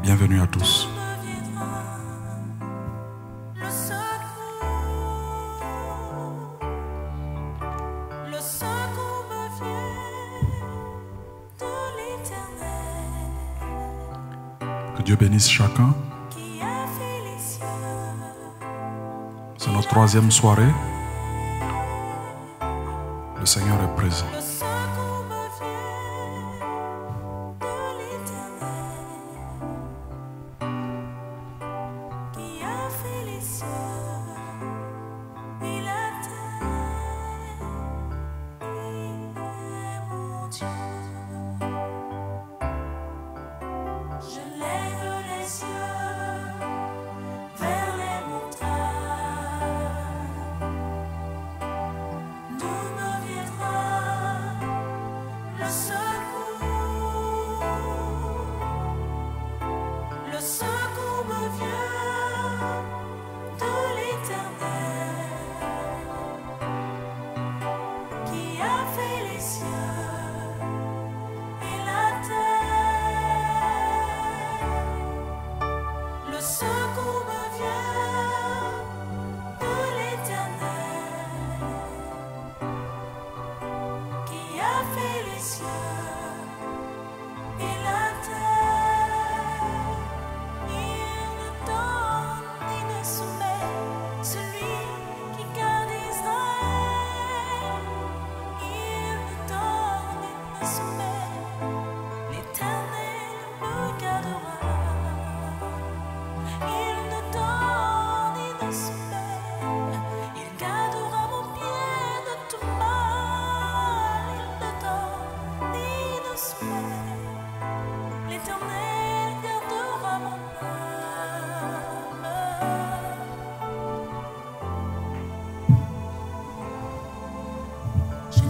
Bienvenue à tous. Que Dieu bénisse chacun. C'est notre troisième soirée. Le Seigneur est présent.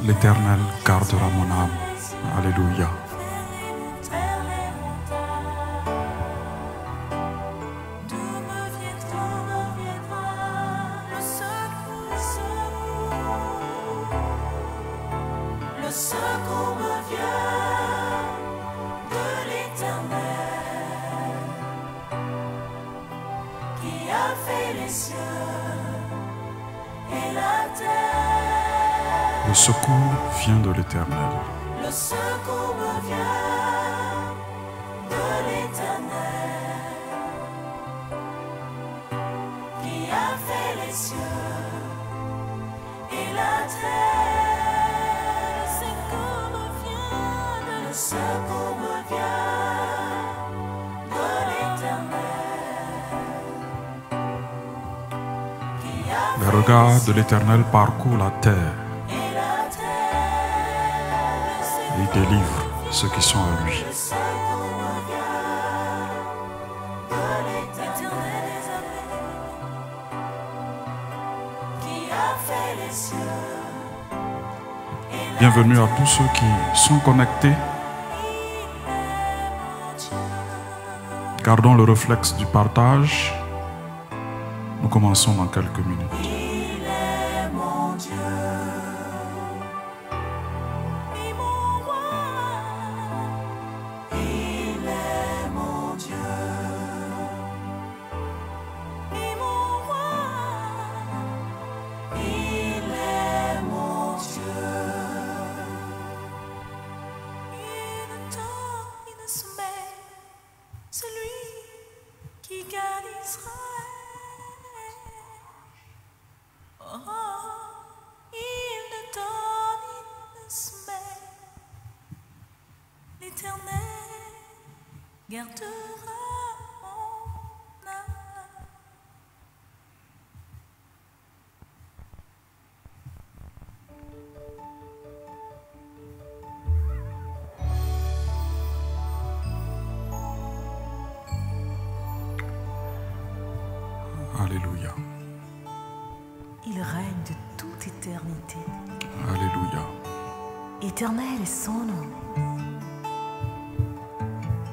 L'Éternel gardera mon âme. Alléluia. Le secours me vient de l'Éternel qui a fait les cieux et la terre. Le secours vient de l'Éternel. Le secours me vient de l'Éternel qui a fait les cieux et la terre. Le secours me vient de l'Éternel. Le regard de l'Éternel parcourt la terre. Il délivre ceux qui sont à lui. Bienvenue à tous ceux qui sont connectés. Gardons le réflexe du partage. Nous commençons dans quelques minutes. Alléluia. Il règne de toute éternité. Alléluia. Éternel est son nom.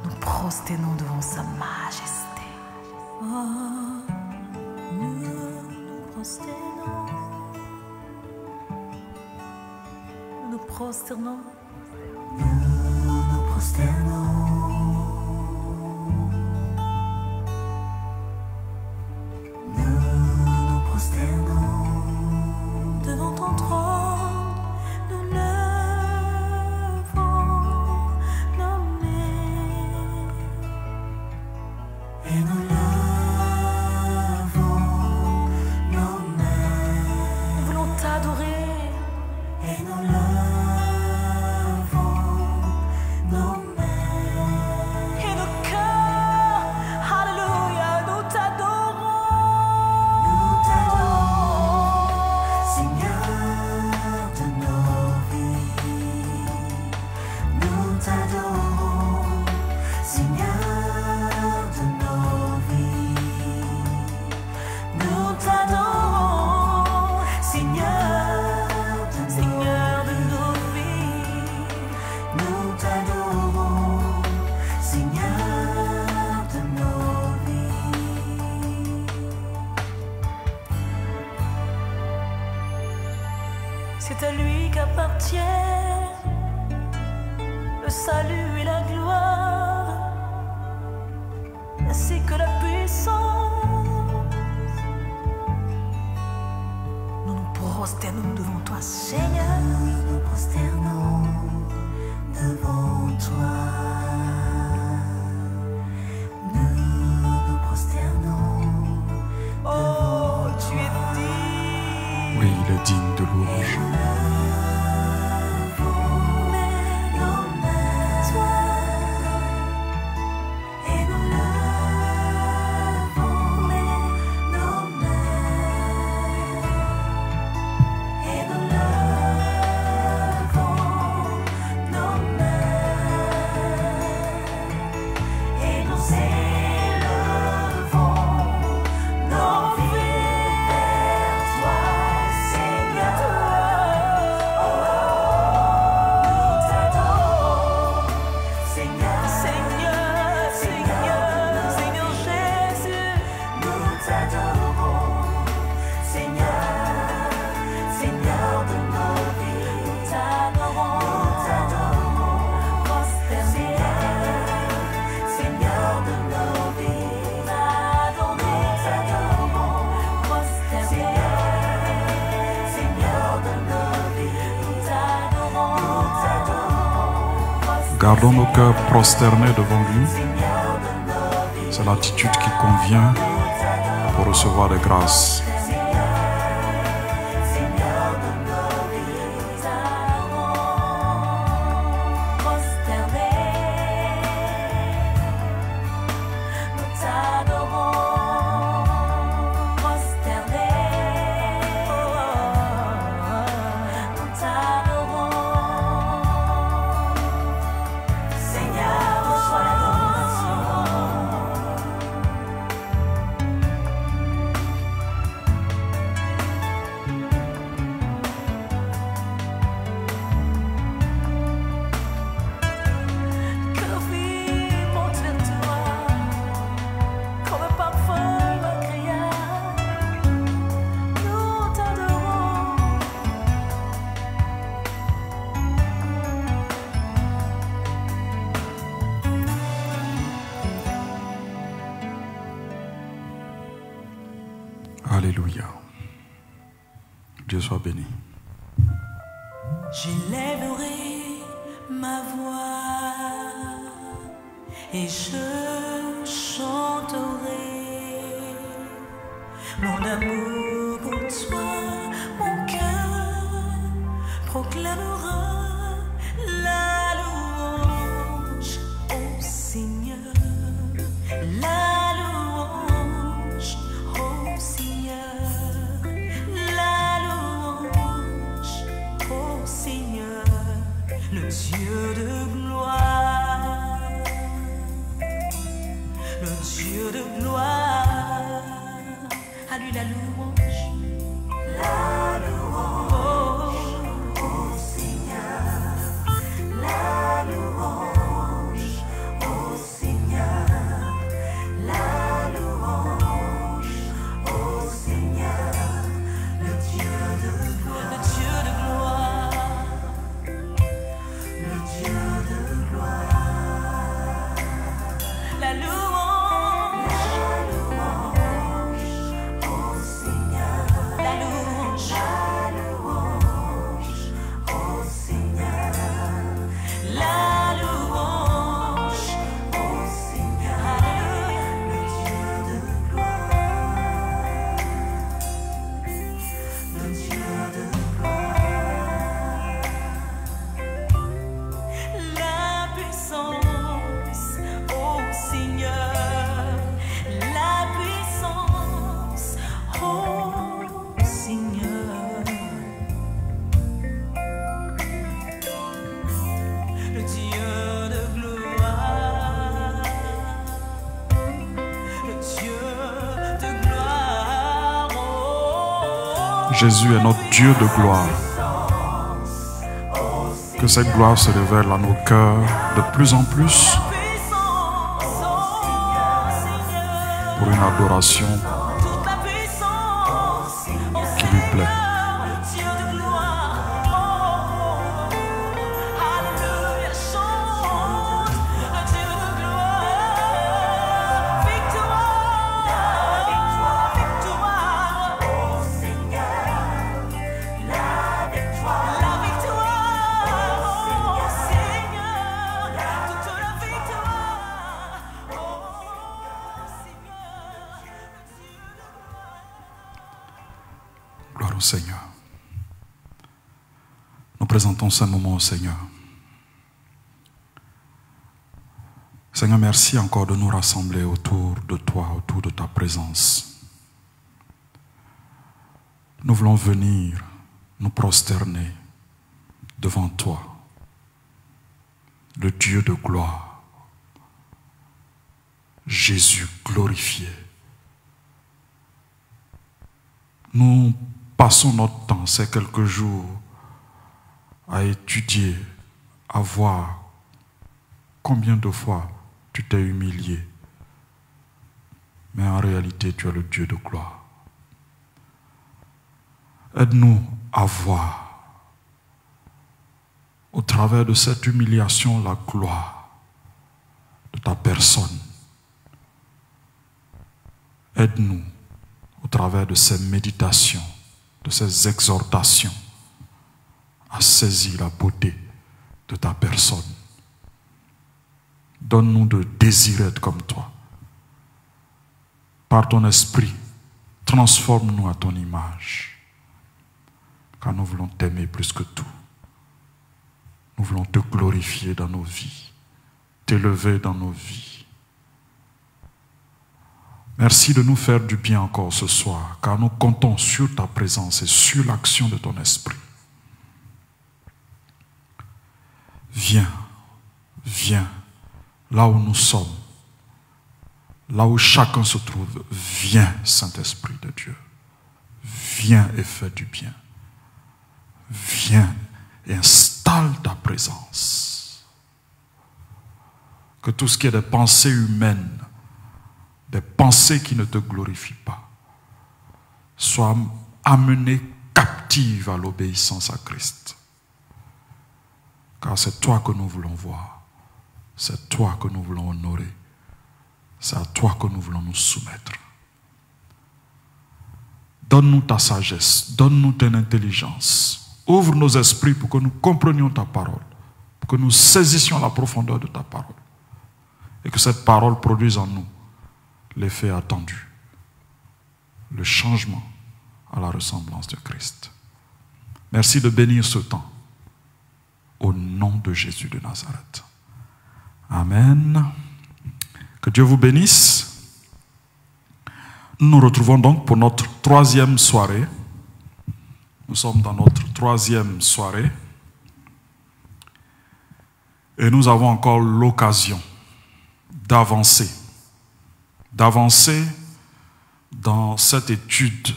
Nous prosternons devant sa majesté. Oh, nous prosternons. Nous prosternons. Nous prosternons. C'est à lui qu'appartient le salut et la gloire, ainsi que la puissance. Nous nous prosternons devant toi, Seigneur. Nous nous prosternons devant toi. Nous nous prosternons. Oh, tu es digne. Oui, il est digne de louange. Gardons nos cœurs prosternés devant lui. C'est l'attitude qui convient pour recevoir des grâces. Alléluia. Dieu soit béni. J'élèverai ma voix et je chanterai mon amour pour toi. Mon cœur proclamera la louange au Seigneur. La louange au Seigneur. La louange au Seigneur, le Dieu de gloire. Le Dieu de gloire. À lui la louange. La louange au Seigneur. La louange au Seigneur. La louange au Seigneur, le Dieu de gloire. Le Dieu de gloire. Le Dieu de gloire. La louange. La louange au Seigneur. La louange. La louange au Seigneur. La louange au Seigneur, le Dieu de gloire. Le Dieu de gloire. La puissance au Seigneur. La puissance au Seigneur. Le Dieu de gloire. Le Dieu de gloire. Oh, Jésus est notre Dieu de gloire. Que cette gloire se révèle à nos cœurs de plus en plus pour une adoration toute la puissance qui lui plaît. Le Dieu de gloire. Seigneur. Nous présentons ce moment au Seigneur. Seigneur, merci encore de nous rassembler autour de toi, autour de ta présence. Nous voulons venir nous prosterner devant toi, le Dieu de gloire, Jésus glorifié. Nous passons notre temps, ces quelques jours, à étudier, à voir combien de fois tu t'es humilié. Mais en réalité, tu es le Dieu de gloire. Aide-nous à voir, au travers de cette humiliation, la gloire de ta personne. Aide-nous, au travers de ces méditations, de ces exhortations, à saisir la beauté de ta personne. Donne-nous de désirer être comme toi. Par ton esprit, transforme-nous à ton image. Car nous voulons t'aimer plus que tout. Nous voulons te glorifier dans nos vies, t'élever dans nos vies. Merci de nous faire du bien encore ce soir, car nous comptons sur ta présence et sur l'action de ton esprit. Viens, viens, là où nous sommes, là où chacun se trouve. Viens, Saint-Esprit de Dieu. Viens et fais du bien. Viens et installe ta présence. Que tout ce qui est des pensées humaines, des pensées qui ne te glorifient pas, soit amené captive à l'obéissance à Christ. Car c'est toi que nous voulons voir, c'est toi que nous voulons honorer, c'est à toi que nous voulons nous soumettre. Donne-nous ta sagesse, donne-nous ton intelligence, ouvre nos esprits pour que nous comprenions ta parole, pour que nous saisissions la profondeur de ta parole et que cette parole produise en nous l'effet attendu, le changement à la ressemblance de Christ. Merci de bénir ce temps au nom de Jésus de Nazareth. Amen. Que Dieu vous bénisse. Nous nous retrouvons donc pour notre troisième soirée. Nous sommes dans notre troisième soirée. Et nous avons encore l'occasion d'avancer dans cette étude,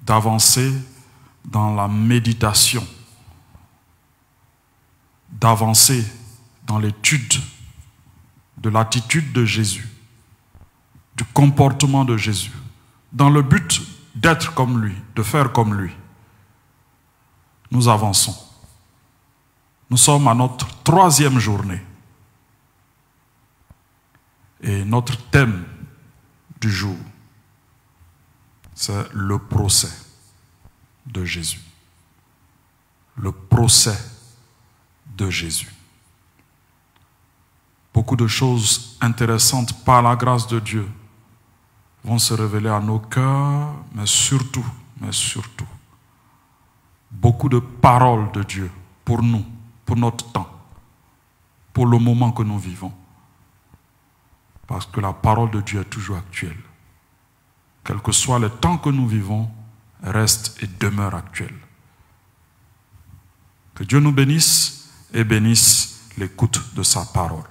d'avancer dans la méditation, d'avancer dans l'étude de l'attitude de Jésus, du comportement de Jésus, dans le but d'être comme lui, de faire comme lui. Nous avançons. Nous sommes à notre troisième journée. Et notre thème du jour, c'est le procès de Jésus. Le procès de Jésus. Beaucoup de choses intéressantes par la grâce de Dieu vont se révéler à nos cœurs, mais surtout, beaucoup de paroles de Dieu pour nous, pour notre temps, pour le moment que nous vivons. Parce que la parole de Dieu est toujours actuelle. Quel que soit le temps que nous vivons, reste et demeure actuelle. Que Dieu nous bénisse et bénisse l'écoute de sa parole.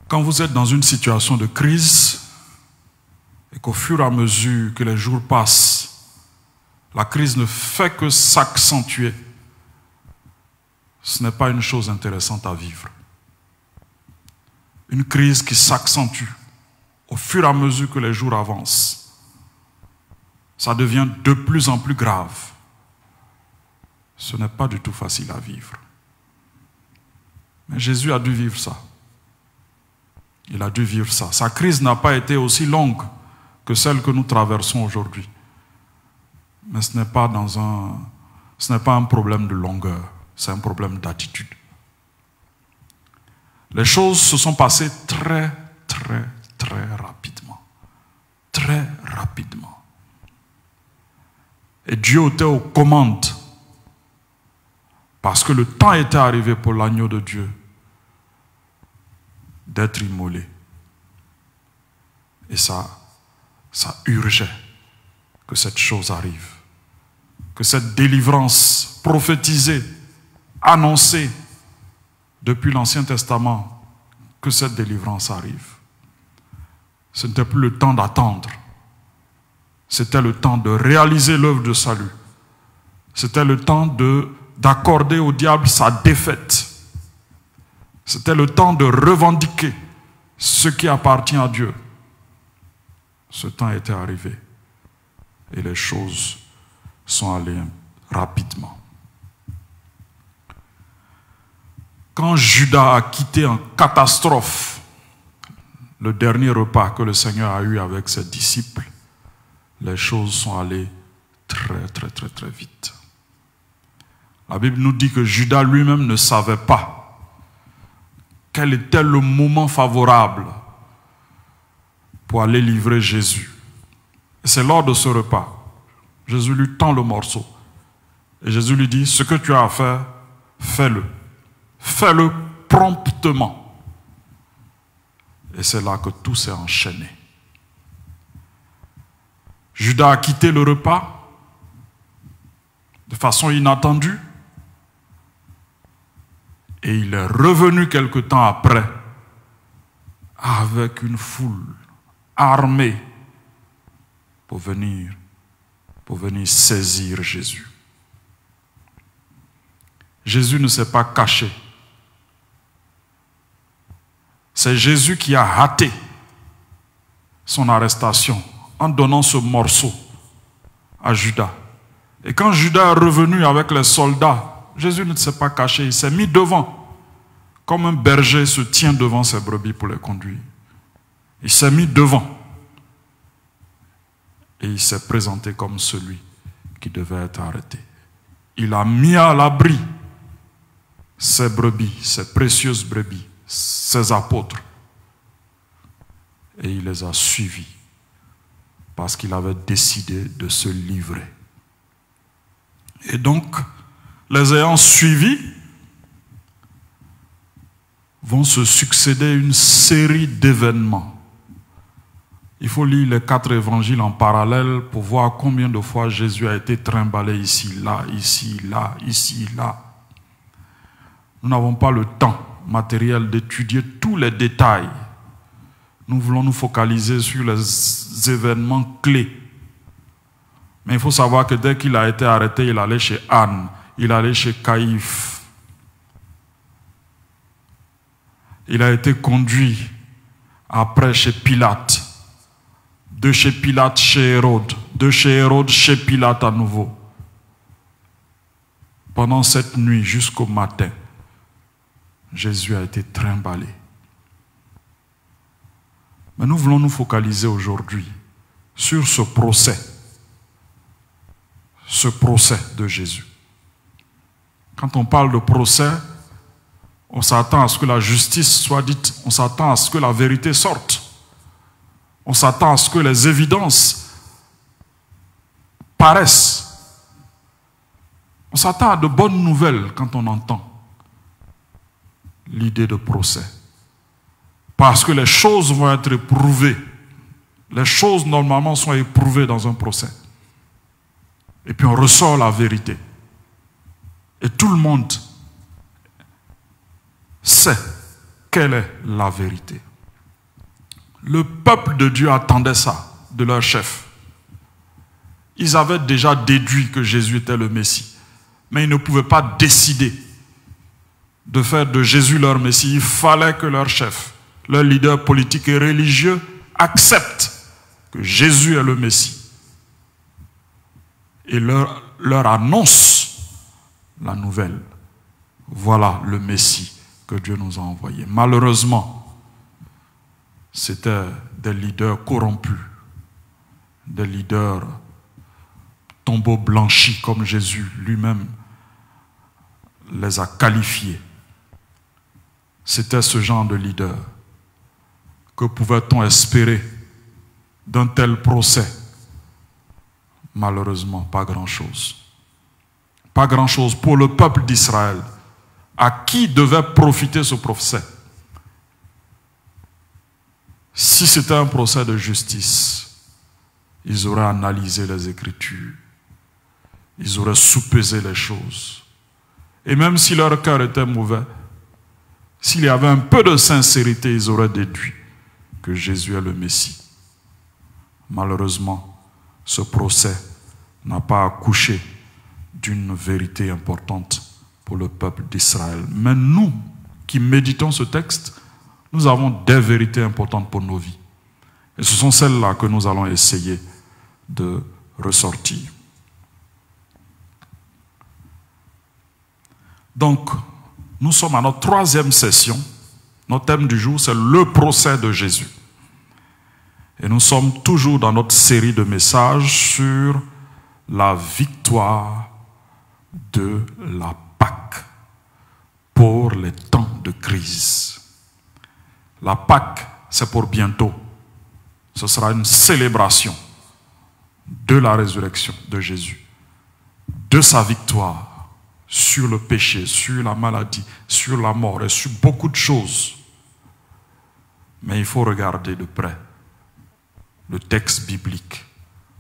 Quand vous êtes dans une situation de crise et qu'au fur et à mesure que les jours passent, la crise ne fait que s'accentuer, ce n'est pas une chose intéressante à vivre. Une crise qui s'accentue au fur et à mesure que les jours avancent. Ça devient de plus en plus grave. Ce n'est pas du tout facile à vivre. Mais Jésus a dû vivre ça. Il a dû vivre ça. Sa crise n'a pas été aussi longue que celle que nous traversons aujourd'hui. Mais ce n'est pas un problème de longueur, c'est un problème d'attitude. Les choses se sont passées très rapidement. Très rapidement. Et Dieu était aux commandes. Parce que le temps était arrivé pour l'agneau de Dieu d'être immolé. Et ça urgeait que cette chose arrive. Que cette délivrance prophétisée, annoncée depuis l'Ancien Testament, que cette délivrance arrive. Ce n'était plus le temps d'attendre. C'était le temps de réaliser l'œuvre de salut. C'était le temps d'accorder au diable sa défaite. C'était le temps de revendiquer ce qui appartient à Dieu. Ce temps était arrivé et les choses sont allées rapidement. Quand Judas a quitté en catastrophe le dernier repas que le Seigneur a eu avec ses disciples, les choses sont allées très vite. La Bible nous dit que Judas lui-même ne savait pas quel était le moment favorable pour aller livrer Jésus. Et c'est lors de ce repas, Jésus lui tend le morceau. Et Jésus lui dit, ce que tu as à faire, fais-le. Fais-le promptement. Et c'est là que tout s'est enchaîné. Judas a quitté le repas de façon inattendue. Et il est revenu quelque temps après avec une foule armée pour venir saisir Jésus. Jésus ne s'est pas caché. C'est Jésus qui a raté son arrestation en donnant ce morceau à Judas. Et quand Judas est revenu avec les soldats, Jésus ne s'est pas caché, il s'est mis devant, comme un berger se tient devant ses brebis pour les conduire. Il s'est mis devant et il s'est présenté comme celui qui devait être arrêté. Il a mis à l'abri ses brebis, ses précieuses brebis, ses apôtres, et il les a suivis parce qu'il avait décidé de se livrer. Et donc, les ayant suivis, vont se succéder une série d'événements. Il faut lire les 4 évangiles en parallèle pour voir combien de fois Jésus a été trimballé ici, là, ici, là, ici, là. Nous n'avons pas le temps matériel d'étudier tous les détails. Nous voulons nous focaliser sur les événements clés. Mais il faut savoir que dès qu'il a été arrêté, il allait chez Anne, il allait chez Caïphe. Il a été conduit après chez Pilate. De chez Pilate chez Hérode. De chez Hérode chez Pilate à nouveau. Pendant cette nuit jusqu'au matin, Jésus a été trimballé. Mais nous voulons nous focaliser aujourd'hui sur ce procès de Jésus. Quand on parle de procès, on s'attend à ce que la justice soit dite, on s'attend à ce que la vérité sorte, on s'attend à ce que les évidences paraissent. On s'attend à de bonnes nouvelles quand on entend l'idée de procès. Parce que les choses vont être éprouvées. Les choses normalement sont éprouvées dans un procès. Et puis on ressort la vérité. Et tout le monde sait quelle est la vérité. Le peuple de Dieu attendait ça de leur chef. Ils avaient déjà déduit que Jésus était le Messie. Mais ils ne pouvaient pas décider de faire de Jésus leur Messie. Il fallait que leur chef, leur leader politique et religieux acceptent que Jésus est le Messie. Et leur annonce la nouvelle. Voilà le Messie que Dieu nous a envoyé. Malheureusement, c'était des leaders corrompus, des leaders tombeaux blanchis comme Jésus lui-même les a qualifiés. C'était ce genre de leader. Que pouvait-on espérer d'un tel procès? Malheureusement, pas grand-chose. Pas grand-chose pour le peuple d'Israël, à qui devait profiter ce procès. Si c'était un procès de justice, ils auraient analysé les Écritures, ils auraient soupesé les choses. Et même si leur cœur était mauvais, s'il y avait un peu de sincérité, ils auraient déduit que Jésus est le Messie. Malheureusement, ce procès n'a pas accouché d'une vérité importante pour le peuple d'Israël. Mais nous qui méditons ce texte, nous avons des vérités importantes pour nos vies. Et ce sont celles-là que nous allons essayer de ressortir. Donc, nous sommes à notre troisième session. Notre thème du jour, c'est le procès de Jésus. Et nous sommes toujours dans notre série de messages sur la victoire de la Pâque pour les temps de crise. La Pâque, c'est pour bientôt. Ce sera une célébration de la résurrection de Jésus, de sa victoire sur le péché, sur la maladie, sur la mort et sur beaucoup de choses. Mais il faut regarder de près le texte biblique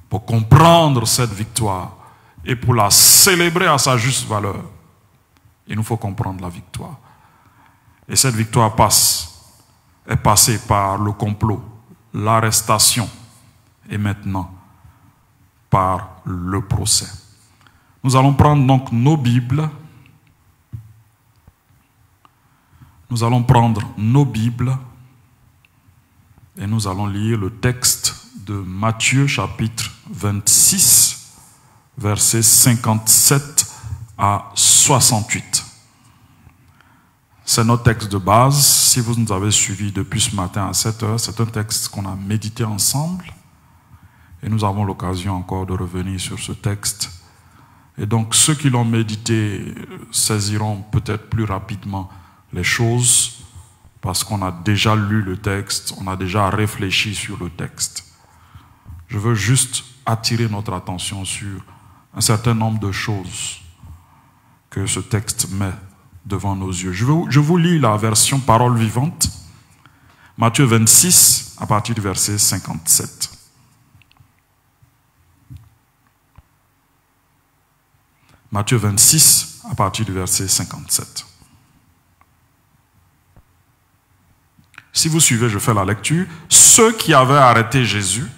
pour comprendre cette victoire et pour la célébrer à sa juste valeur. Il nous faut comprendre la victoire. Et cette victoire est passée par le complot, l'arrestation et maintenant par le procès. Nous allons prendre donc nos Bibles. Nous allons prendre nos Bibles et nous allons lire le texte de Matthieu chapitre 26, versets 57 à 68. C'est notre texte de base. Si vous nous avez suivis depuis ce matin à 7 heures, c'est un texte qu'on a médité ensemble. Et nous avons l'occasion encore de revenir sur ce texte. Et donc ceux qui l'ont médité saisiront peut-être plus rapidement les choses parce qu'on a déjà lu le texte, on a déjà réfléchi sur le texte. Je veux juste attirer notre attention sur un certain nombre de choses que ce texte met devant nos yeux. Je vous lis la version parole vivante, Matthieu 26, à partir du verset 57. Matthieu 26, à partir du verset 57. Si vous suivez, je fais la lecture. Ceux qui avaient arrêté Jésus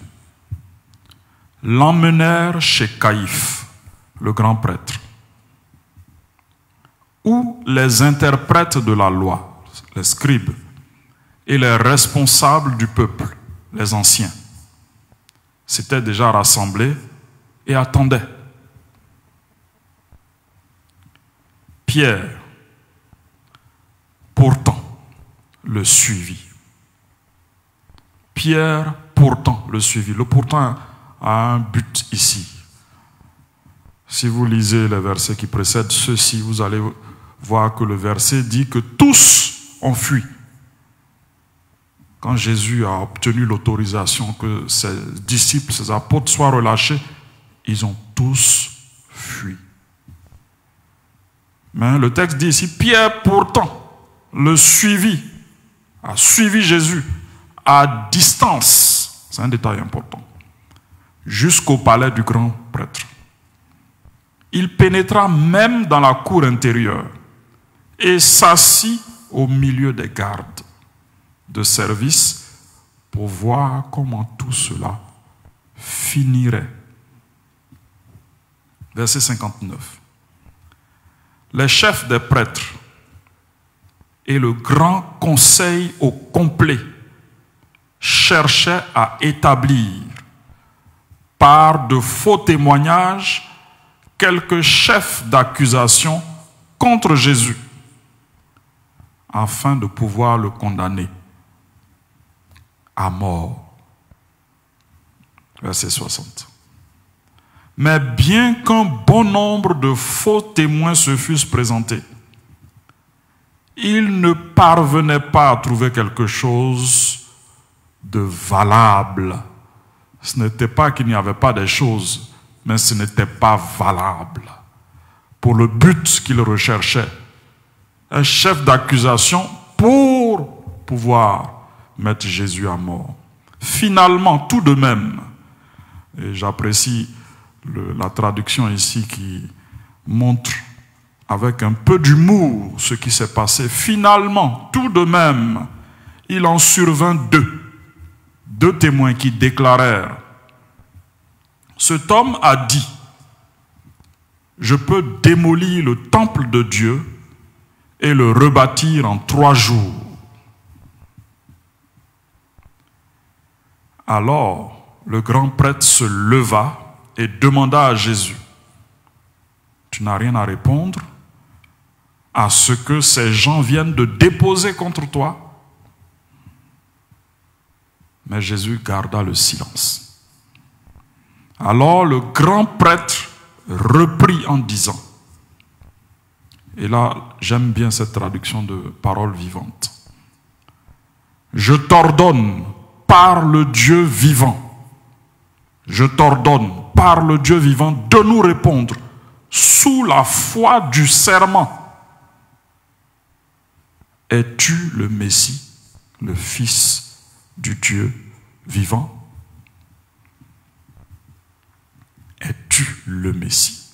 l'emmenèrent chez Caïphe, le grand prêtre, où les interprètes de la loi, les scribes, et les responsables du peuple, les anciens, s'étaient déjà rassemblés et attendaient. Pierre, pourtant, le suivit. Pierre, pourtant, le suivit. Le pourtant a un but ici. Si vous lisez les versets qui précèdent ceux-ci, vous allez voir que le verset dit que tous ont fui. Quand Jésus a obtenu l'autorisation que ses disciples, ses apôtres soient relâchés, ils ont tous fui. Mais le texte dit ici, Pierre pourtant le suivit, a suivi Jésus à distance, c'est un détail important, jusqu'au palais du grand prêtre. Il pénétra même dans la cour intérieure et s'assit au milieu des gardes de service pour voir comment tout cela finirait. Verset 59. Les chefs des prêtres et le grand conseil au complet cherchaient à établir par de faux témoignages quelques chefs d'accusation contre Jésus afin de pouvoir le condamner à mort. Verset 60. Mais bien qu'un bon nombre de faux témoins se fussent présentés, ils ne parvenaient pas à trouver quelque chose de valable. Ce n'était pas qu'il n'y avait pas des choses, mais ce n'était pas valable pour le but qu'il recherchait. Un chef d'accusation pour pouvoir mettre Jésus à mort. Finalement, tout de même, et j'apprécie la traduction ici qui montre avec un peu d'humour ce qui s'est passé. Finalement, tout de même, il en survint deux témoins qui déclarèrent: cet homme a dit, je peux démolir le temple de Dieu et le rebâtir en 3 jours. Alors, le grand prêtre se leva et demanda à Jésus: tu n'as rien à répondre à ce que ces gens viennent de déposer contre toi? Mais Jésus garda le silence. Alors le grand prêtre reprit en disant, et là j'aime bien cette traduction de parole vivante: je t'ordonne par le Dieu vivant, je t'ordonne par le Dieu vivant de nous répondre sous la foi du serment. Es-tu le Messie, le Fils du Dieu vivant? Es-tu le Messie?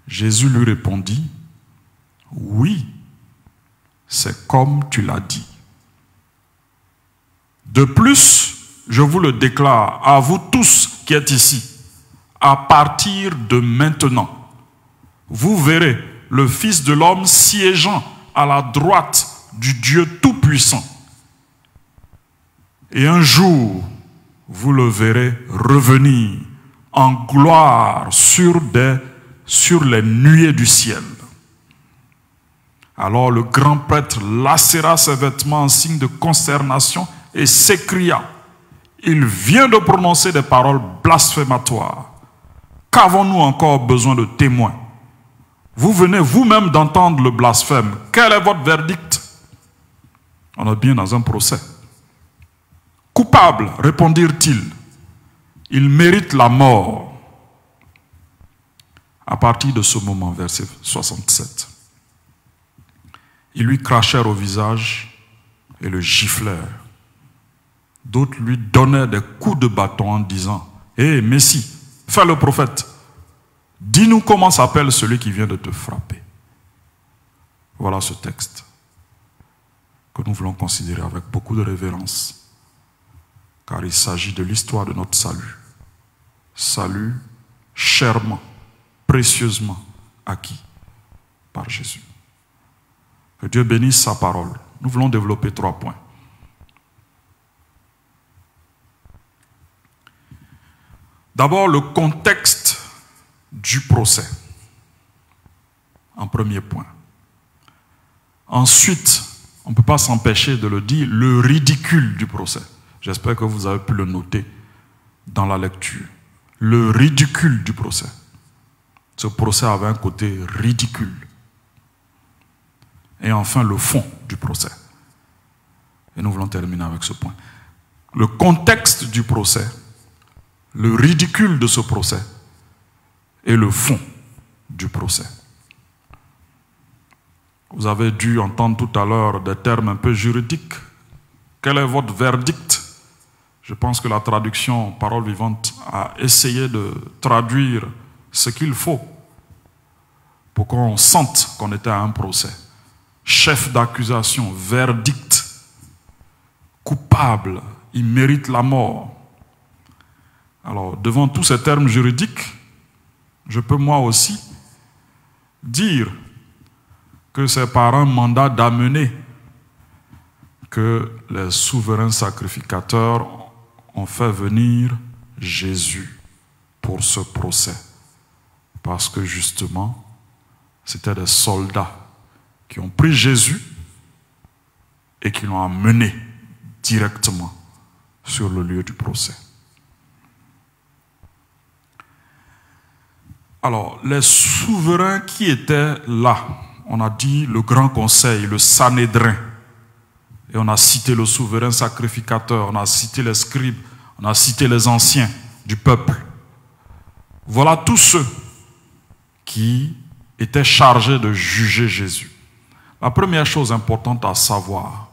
Jésus lui répondit: oui, c'est comme tu l'as dit. De plus, je vous le déclare à vous tous qui êtes ici, à partir de maintenant, vous verrez le Fils de l'homme siégeant à la droite du Dieu Tout-Puissant. Et un jour, vous le verrez revenir en gloire sur les nuées du ciel. Alors le grand prêtre lacéra ses vêtements en signe de consternation et s'écria: il vient de prononcer des paroles blasphématoires. Qu'avons-nous encore besoin de témoins? Vous venez vous-même d'entendre le blasphème. Quel est votre verdict? On est bien dans un procès. Coupable, répondirent-ils. Il mérite la mort. À partir de ce moment, verset 67, ils lui crachèrent au visage et le giflèrent. D'autres lui donnaient des coups de bâton en disant: hé, Messie, fais le prophète. Dis-nous comment s'appelle celui qui vient de te frapper. Voilà ce texte que nous voulons considérer avec beaucoup de révérence, car il s'agit de l'histoire de notre salut. Salut chèrement, précieusement acquis par Jésus. Que Dieu bénisse sa parole. Nous voulons développer 3 points. D'abord, le contexte du procès, en premier point. Ensuite, on ne peut pas s'empêcher de le dire, le ridicule du procès. J'espère que vous avez pu le noter dans la lecture. Le ridicule du procès. Ce procès avait un côté ridicule. Et enfin, le fond du procès. Et nous voulons terminer avec ce point. Le contexte du procès, le ridicule de ce procès et le fond du procès. Vous avez dû entendre tout à l'heure des termes un peu juridiques. Quel est votre verdict? Je pense que la traduction Parole vivante a essayé de traduire ce qu'il faut pour qu'on sente qu'on était à un procès. Chef d'accusation, verdict, coupable, il mérite la mort. Alors, devant tous ces termes juridiques, je peux moi aussi dire que c'est par un mandat d'amener que les souverains sacrificateurs ont fait venir Jésus pour ce procès. Parce que justement, c'était des soldats qui ont pris Jésus et qui l'ont amené directement sur le lieu du procès. Alors, les souverains qui étaient là, on a dit le grand conseil, le Sanhédrin, et on a cité le souverain sacrificateur, on a cité les scribes, on a cité les anciens du peuple. Voilà tous ceux qui étaient chargés de juger Jésus. La première chose importante à savoir,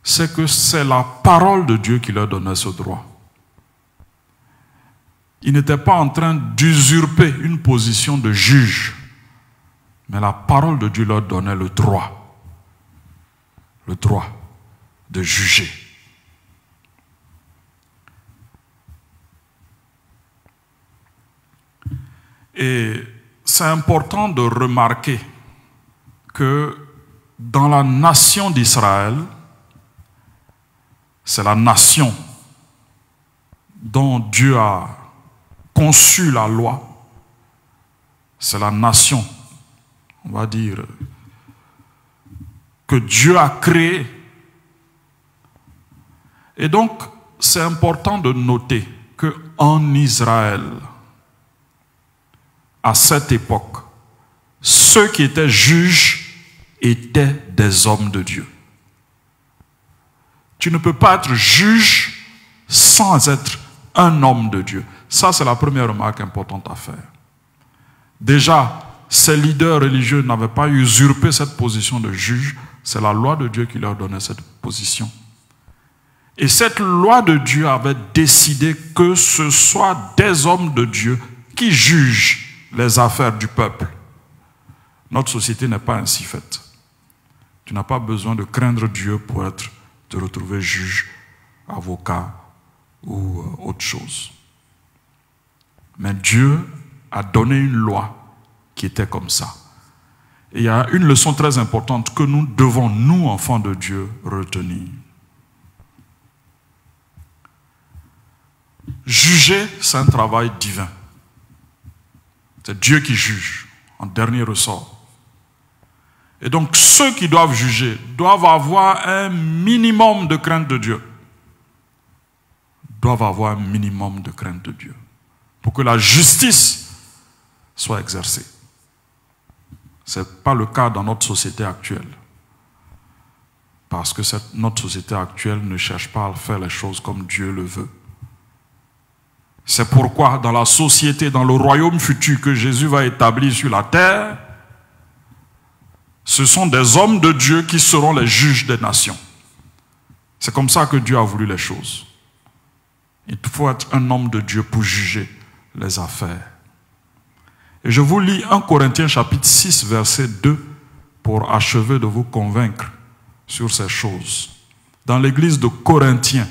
c'est que c'est la parole de Dieu qui leur donnait ce droit. Ils n'étaient pas en train d'usurper une position de juge, mais la parole de Dieu leur donnait le droit de juger. Et c'est important de remarquer que dans la nation d'Israël, c'est la nation dont Dieu a conçu la loi. C'est la nation, on va dire, que Dieu a créée. Et donc, c'est important de noter qu'en Israël, à cette époque, ceux qui étaient juges étaient des hommes de Dieu. Tu ne peux pas être juge sans être un homme de Dieu. Ça, c'est la première remarque importante à faire. Déjà, ces leaders religieux n'avaient pas usurpé cette position de juge. C'est la loi de Dieu qui leur donnait cette position. Et cette loi de Dieu avait décidé que ce soit des hommes de Dieu qui jugent les affaires du peuple. Notre société n'est pas ainsi faite. Tu n'as pas besoin de craindre Dieu pour te retrouver juge, avocat ou autre chose. Mais Dieu a donné une loi qui était comme ça. Et il y a une leçon très importante que nous devons, nous, enfants de Dieu, retenir. Juger, c'est un travail divin. C'est Dieu qui juge, en dernier ressort. Et donc, ceux qui doivent juger doivent avoir un minimum de crainte de Dieu. Doivent avoir un minimum de crainte de Dieu. Pour que la justice soit exercée. Ce n'est pas le cas dans notre société actuelle. Parce que notre société actuelle ne cherche pas à faire les choses comme Dieu le veut. C'est pourquoi dans la société, dans le royaume futur que Jésus va établir sur la terre, ce sont des hommes de Dieu qui seront les juges des nations. C'est comme ça que Dieu a voulu les choses. Il faut être un homme de Dieu pour juger les affaires. Et je vous lis 1 Corinthiens chapitre 6, verset 2, pour achever de vous convaincre sur ces choses. Dans l'église de Corinthiens,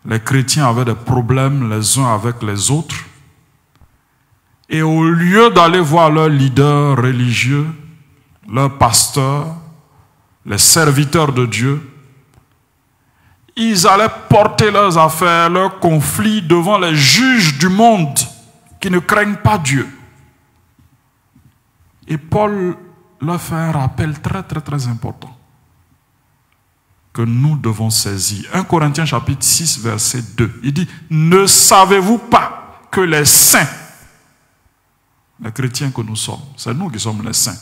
les chrétiens avaient des problèmes les uns avec les autres. Et au lieu d'aller voir leurs leaders religieux, leurs pasteurs, les serviteurs de Dieu, ils allaient porter leurs affaires, leurs conflits devant les juges du monde qui ne craignent pas Dieu. Et Paul leur fait un rappel très très très important que nous devons saisir. 1 Corinthiens chapitre 6 verset 2, il dit « Ne savez-vous pas que les saints, les chrétiens que nous sommes, c'est nous qui sommes les saints,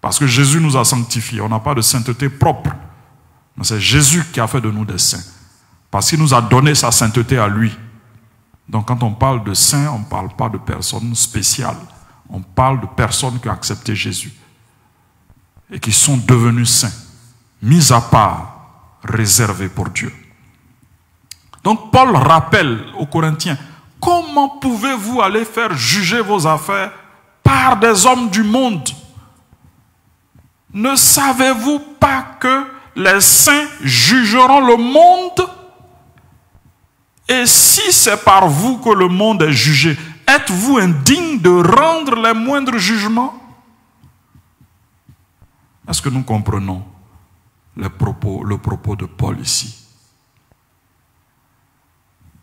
parce que Jésus nous a sanctifiés, on n'a pas de sainteté propre, mais c'est Jésus qui a fait de nous des saints, parce qu'il nous a donné sa sainteté à lui. Donc quand on parle de saints, on ne parle pas de personnes spéciales, on parle de personnes qui ont accepté Jésus et qui sont devenues saints, mis à part, réservés pour Dieu. Donc Paul rappelle aux Corinthiens, comment pouvez-vous aller faire juger vos affaires par des hommes du monde? Ne savez-vous pas que les saints jugeront le monde? Et si c'est par vous que le monde est jugé, êtes-vous indigne de rendre les moindres jugements? Est-ce que nous comprenons le propos de Paul ici?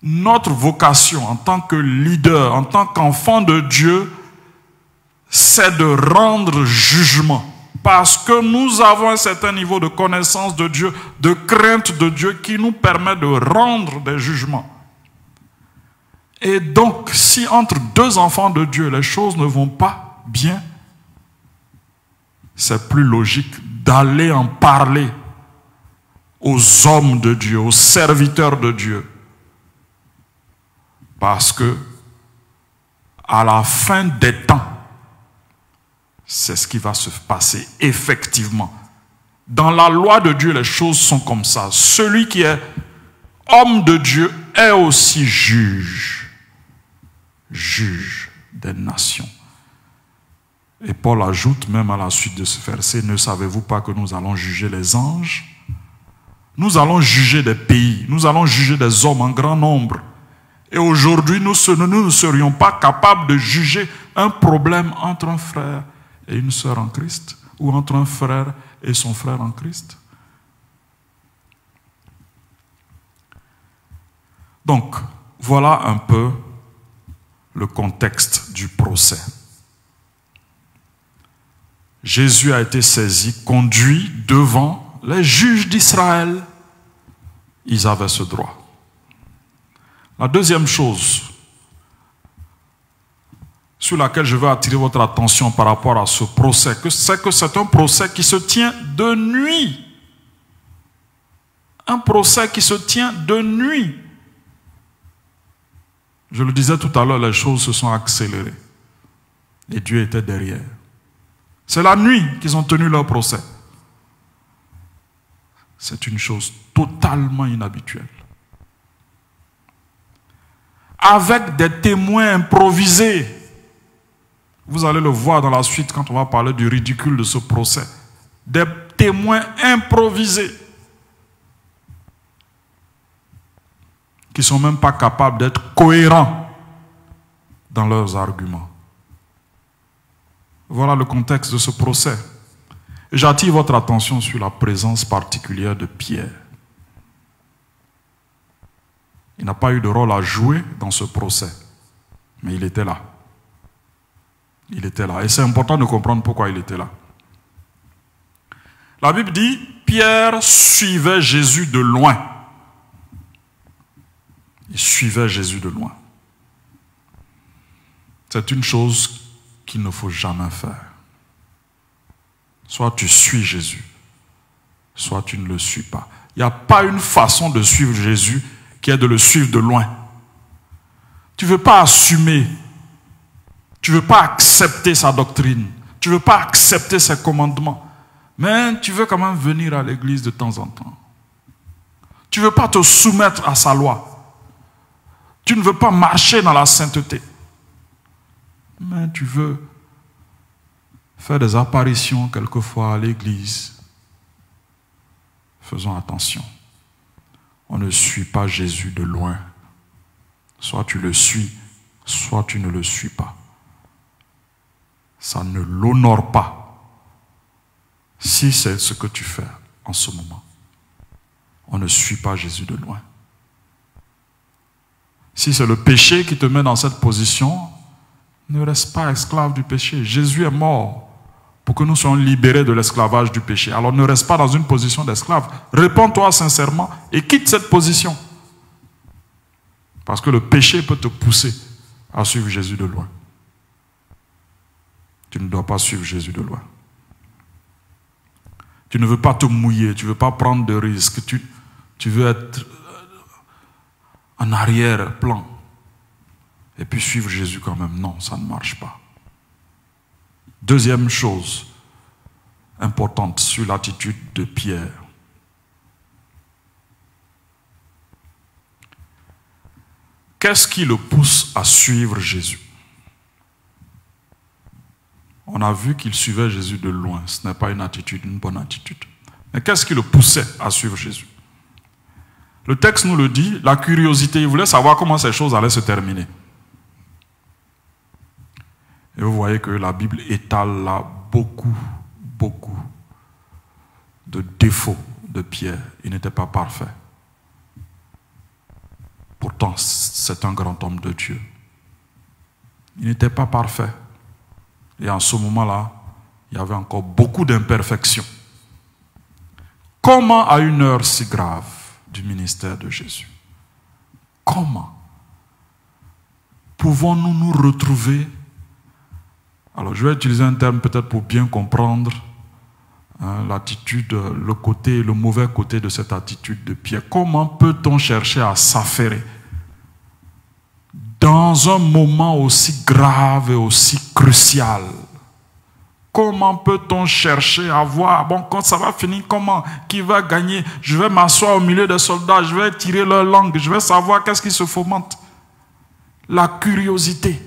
Notre vocation en tant que leader, en tant qu'enfant de Dieu, c'est de rendre jugement. Parce que nous avons un certain niveau de connaissance de Dieu, de crainte de Dieu qui nous permet de rendre des jugements. Et donc, si entre deux enfants de Dieu, les choses ne vont pas bien, c'est plus logique d'aller en parler aux hommes de Dieu, aux serviteurs de Dieu. Parce que à la fin des temps, c'est ce qui va se passer effectivement. Dans la loi de Dieu, les choses sont comme ça. Celui qui est homme de Dieu est aussi juge des nations. Et Paul ajoute même à la suite de ce verset, ne savez-vous pas que nous allons juger les anges? Nous allons juger des pays, nous allons juger des hommes en grand nombre. Et aujourd'hui, nous ne serions pas capables de juger un problème entre un frère et une sœur en Christ, ou entre un frère et son frère en Christ. Donc, voilà un peu le contexte du procès. Jésus a été saisi, conduit devant les juges d'Israël. Ils avaient ce droit. La deuxième chose sur laquelle je veux attirer votre attention par rapport à ce procès, c'est que c'est un procès qui se tient de nuit. Un procès qui se tient de nuit. Je le disais tout à l'heure, les choses se sont accélérées. Et Dieu était derrière. C'est la nuit qu'ils ont tenu leur procès. C'est une chose totalement inhabituelle. Avec des témoins improvisés. Vous allez le voir dans la suite quand on va parler du ridicule de ce procès. Des témoins improvisés. Qui ne sont même pas capables d'être cohérents dans leurs arguments. Voilà le contexte de ce procès. Et j'attire votre attention sur la présence particulière de Pierre. Il n'a pas eu de rôle à jouer dans ce procès, mais il était là. Il était là. Et c'est important de comprendre pourquoi il était là. La Bible dit, Pierre suivait Jésus de loin. Il suivait Jésus de loin. C'est une chose qu'il ne faut jamais faire. Soit tu suis Jésus, soit tu ne le suis pas. Il n'y a pas une façon de suivre Jésus qui est de le suivre de loin. Tu ne veux pas assumer, tu ne veux pas accepter sa doctrine, tu ne veux pas accepter ses commandements, mais tu veux quand même venir à l'église de temps en temps. Tu ne veux pas te soumettre à sa loi. Tu ne veux pas marcher dans la sainteté. Mais tu veux faire des apparitions quelquefois à l'église. Faisons attention. On ne suit pas Jésus de loin. Soit tu le suis, soit tu ne le suis pas. Ça ne l'honore pas. Si c'est ce que tu fais en ce moment. On ne suit pas Jésus de loin. Si c'est le péché qui te met dans cette position, ne reste pas esclave du péché. Jésus est mort pour que nous soyons libérés de l'esclavage du péché. Alors ne reste pas dans une position d'esclave. Réponds-toi sincèrement et quitte cette position. Parce que le péché peut te pousser à suivre Jésus de loin. Tu ne dois pas suivre Jésus de loin. Tu ne veux pas te mouiller, tu ne veux pas prendre de risques, tu veux être en arrière-plan et puis suivre Jésus quand même. Non, ça ne marche pas. Deuxième chose importante sur l'attitude de Pierre. Qu'est-ce qui le pousse à suivre Jésus? On a vu qu'il suivait Jésus de loin. Ce n'est pas une attitude, une bonne attitude. Mais qu'est-ce qui le poussait à suivre Jésus? Le texte nous le dit, la curiosité. Il voulait savoir comment ces choses allaient se terminer. Et vous voyez que la Bible étale là beaucoup de défauts de Pierre. Il n'était pas parfait. Pourtant, c'est un grand homme de Dieu. Il n'était pas parfait. Et en ce moment-là, il y avait encore beaucoup d'imperfections. Comment, à une heure si grave du ministère de Jésus, comment pouvons-nous nous retrouver? Alors, je vais utiliser un terme peut-être pour bien comprendre l'attitude, le côté, le mauvais côté de cette attitude de Pierre. Comment peut-on chercher à s'affairer dans un moment aussi grave et aussi crucial, comment peut-on chercher à voir, bon, quand ça va finir, comment, qui va gagner? Je vais m'asseoir au milieu des soldats, je vais tirer leur langue, je vais savoir qu'est-ce qui se fomente. La curiosité.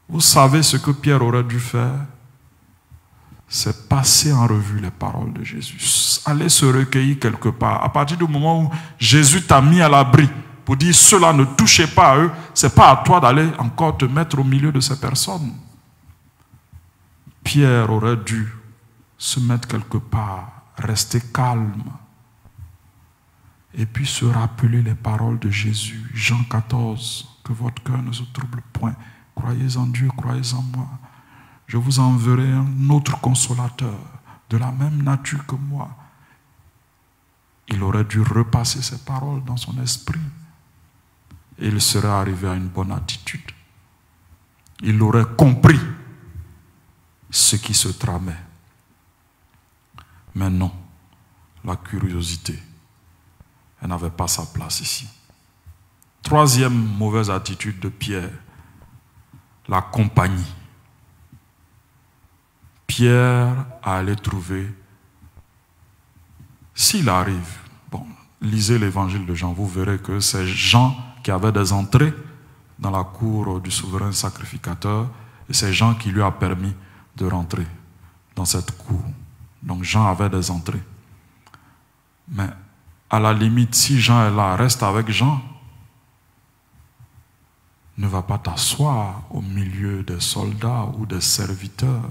Vous savez ce que Pierre aurait dû faire? C'est passer en revue les paroles de Jésus. Aller se recueillir quelque part. À partir du moment où Jésus t'a mis à l'abri pour dire cela ne touchez pas à eux, ce n'est pas à toi d'aller encore te mettre au milieu de ces personnes. Pierre aurait dû se mettre quelque part, rester calme et puis se rappeler les paroles de Jésus. Jean 14, que votre cœur ne se trouble point. Croyez en Dieu, croyez en moi. Je vous enverrai un autre consolateur de la même nature que moi. Il aurait dû repasser ces paroles dans son esprit et il serait arrivé à une bonne attitude. Il aurait compris ce qui se tramait. Mais non, la curiosité, elle n'avait pas sa place ici. Troisième mauvaise attitude de Pierre, la compagnie. Pierre allait trouver, s'il arrive, bon, lisez l'évangile de Jean, vous verrez que c'est Jean qui avait des entrées dans la cour du souverain sacrificateur et c'est Jean qui lui a permis de rentrer dans cette cour. Donc Jean avait des entrées. Mais à la limite, si Jean est là, reste avec Jean. Ne va pas t'asseoir au milieu des soldats ou des serviteurs.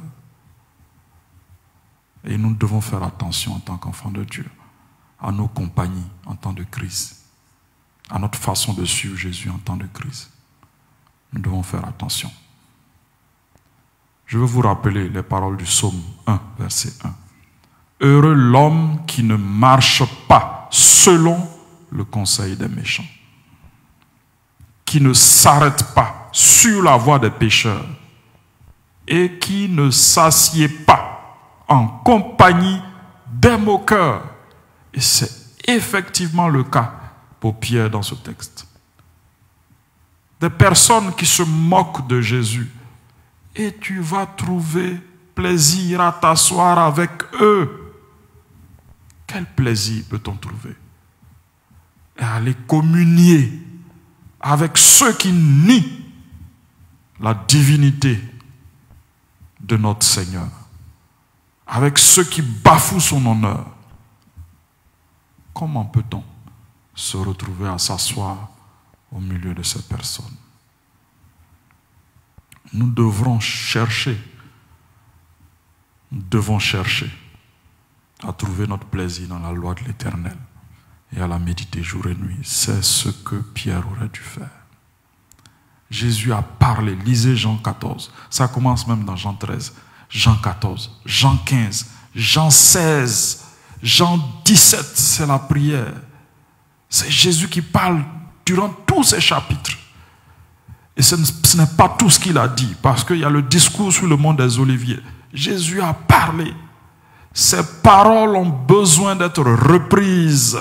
Et nous devons faire attention en tant qu'enfants de Dieu à nos compagnies en temps de crise, à notre façon de suivre Jésus en temps de crise. Nous devons faire attention. Je vais vous rappeler les paroles du psaume 1, verset 1. Heureux l'homme qui ne marche pas selon le conseil des méchants, qui ne s'arrête pas sur la voie des pécheurs et qui ne s'assied pas en compagnie des moqueurs. Et c'est effectivement le cas pour Pierre dans ce texte. Des personnes qui se moquent de Jésus. Et tu vas trouver plaisir à t'asseoir avec eux. Quel plaisir peut-on trouver? Et aller communier avec ceux qui nient la divinité de notre Seigneur. Avec ceux qui bafouent son honneur. Comment peut-on se retrouver à s'asseoir au milieu de ces personnes? Nous devons chercher à trouver notre plaisir dans la loi de l'Éternel et à la méditer jour et nuit. C'est ce que Pierre aurait dû faire. Jésus a parlé. Lisez Jean 14. Ça commence même dans Jean 13. Jean 14, Jean 15, Jean 16, Jean 17, c'est la prière. C'est Jésus qui parle durant tous ces chapitres. Et ce n'est pas tout ce qu'il a dit, parce qu'il y a le discours sur le mont des Oliviers. Jésus a parlé. Ces paroles ont besoin d'être reprises,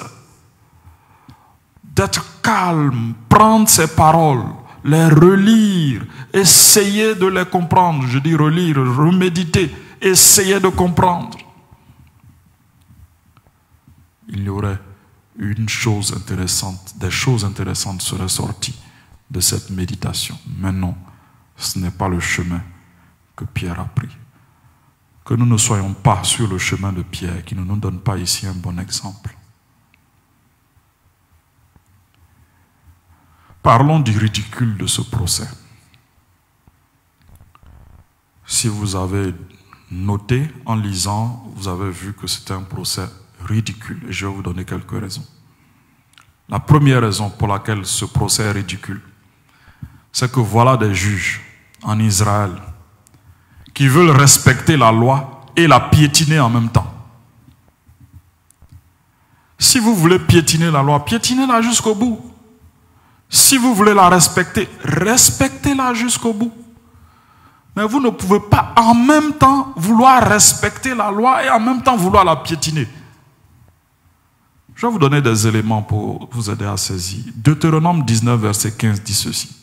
d'être calme, prendre ces paroles, les relire, essayer de les comprendre. Je dis relire, reméditer, essayer de comprendre. Il y aurait une chose intéressante, des choses intéressantes seraient sorties de cette méditation. Mais non, ce n'est pas le chemin que Pierre a pris. Que nous ne soyons pas sur le chemin de Pierre, qui ne nous donne pas ici un bon exemple. Parlons du ridicule de ce procès. Si vous avez noté en lisant, vous avez vu que c'était un procès ridicule. Et je vais vous donner quelques raisons. La première raison pour laquelle ce procès est ridicule, c'est que voilà des juges en Israël qui veulent respecter la loi et la piétiner en même temps. Si vous voulez piétiner la loi, piétinez-la jusqu'au bout. Si vous voulez la respecter, respectez-la jusqu'au bout. Mais vous ne pouvez pas en même temps vouloir respecter la loi et en même temps vouloir la piétiner. Je vais vous donner des éléments pour vous aider à saisir. Deutéronome 19, verset 15 dit ceci.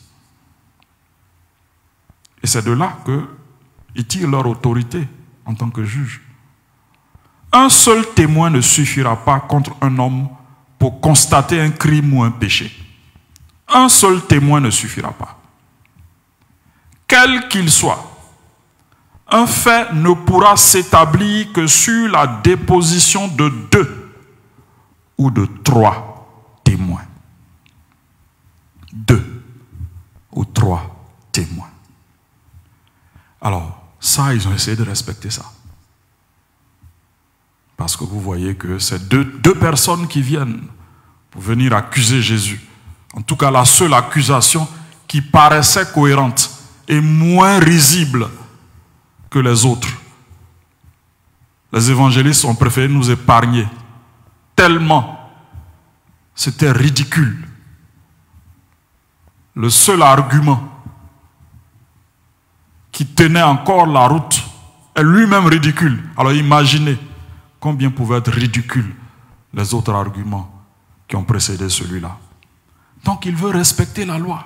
Et c'est de là qu'ils tirent leur autorité en tant que juge. Un seul témoin ne suffira pas contre un homme pour constater un crime ou un péché. Un seul témoin ne suffira pas. Quel qu'il soit, un fait ne pourra s'établir que sur la déposition de 2 ou de 3 témoins. 2 ou 3 témoins. Alors, ça, ils ont essayé de respecter ça. Parce que vous voyez que c'est deux personnes qui viennent pour venir accuser Jésus. En tout cas, la seule accusation qui paraissait cohérente et moins risible que les autres. Les évangélistes ont préféré nous épargner. Tellement c'était ridicule. Le seul argument qui tenait encore la route est lui-même ridicule. Alors imaginez combien pouvaient être ridicules les autres arguments qui ont précédé celui-là. Donc il veut respecter la loi.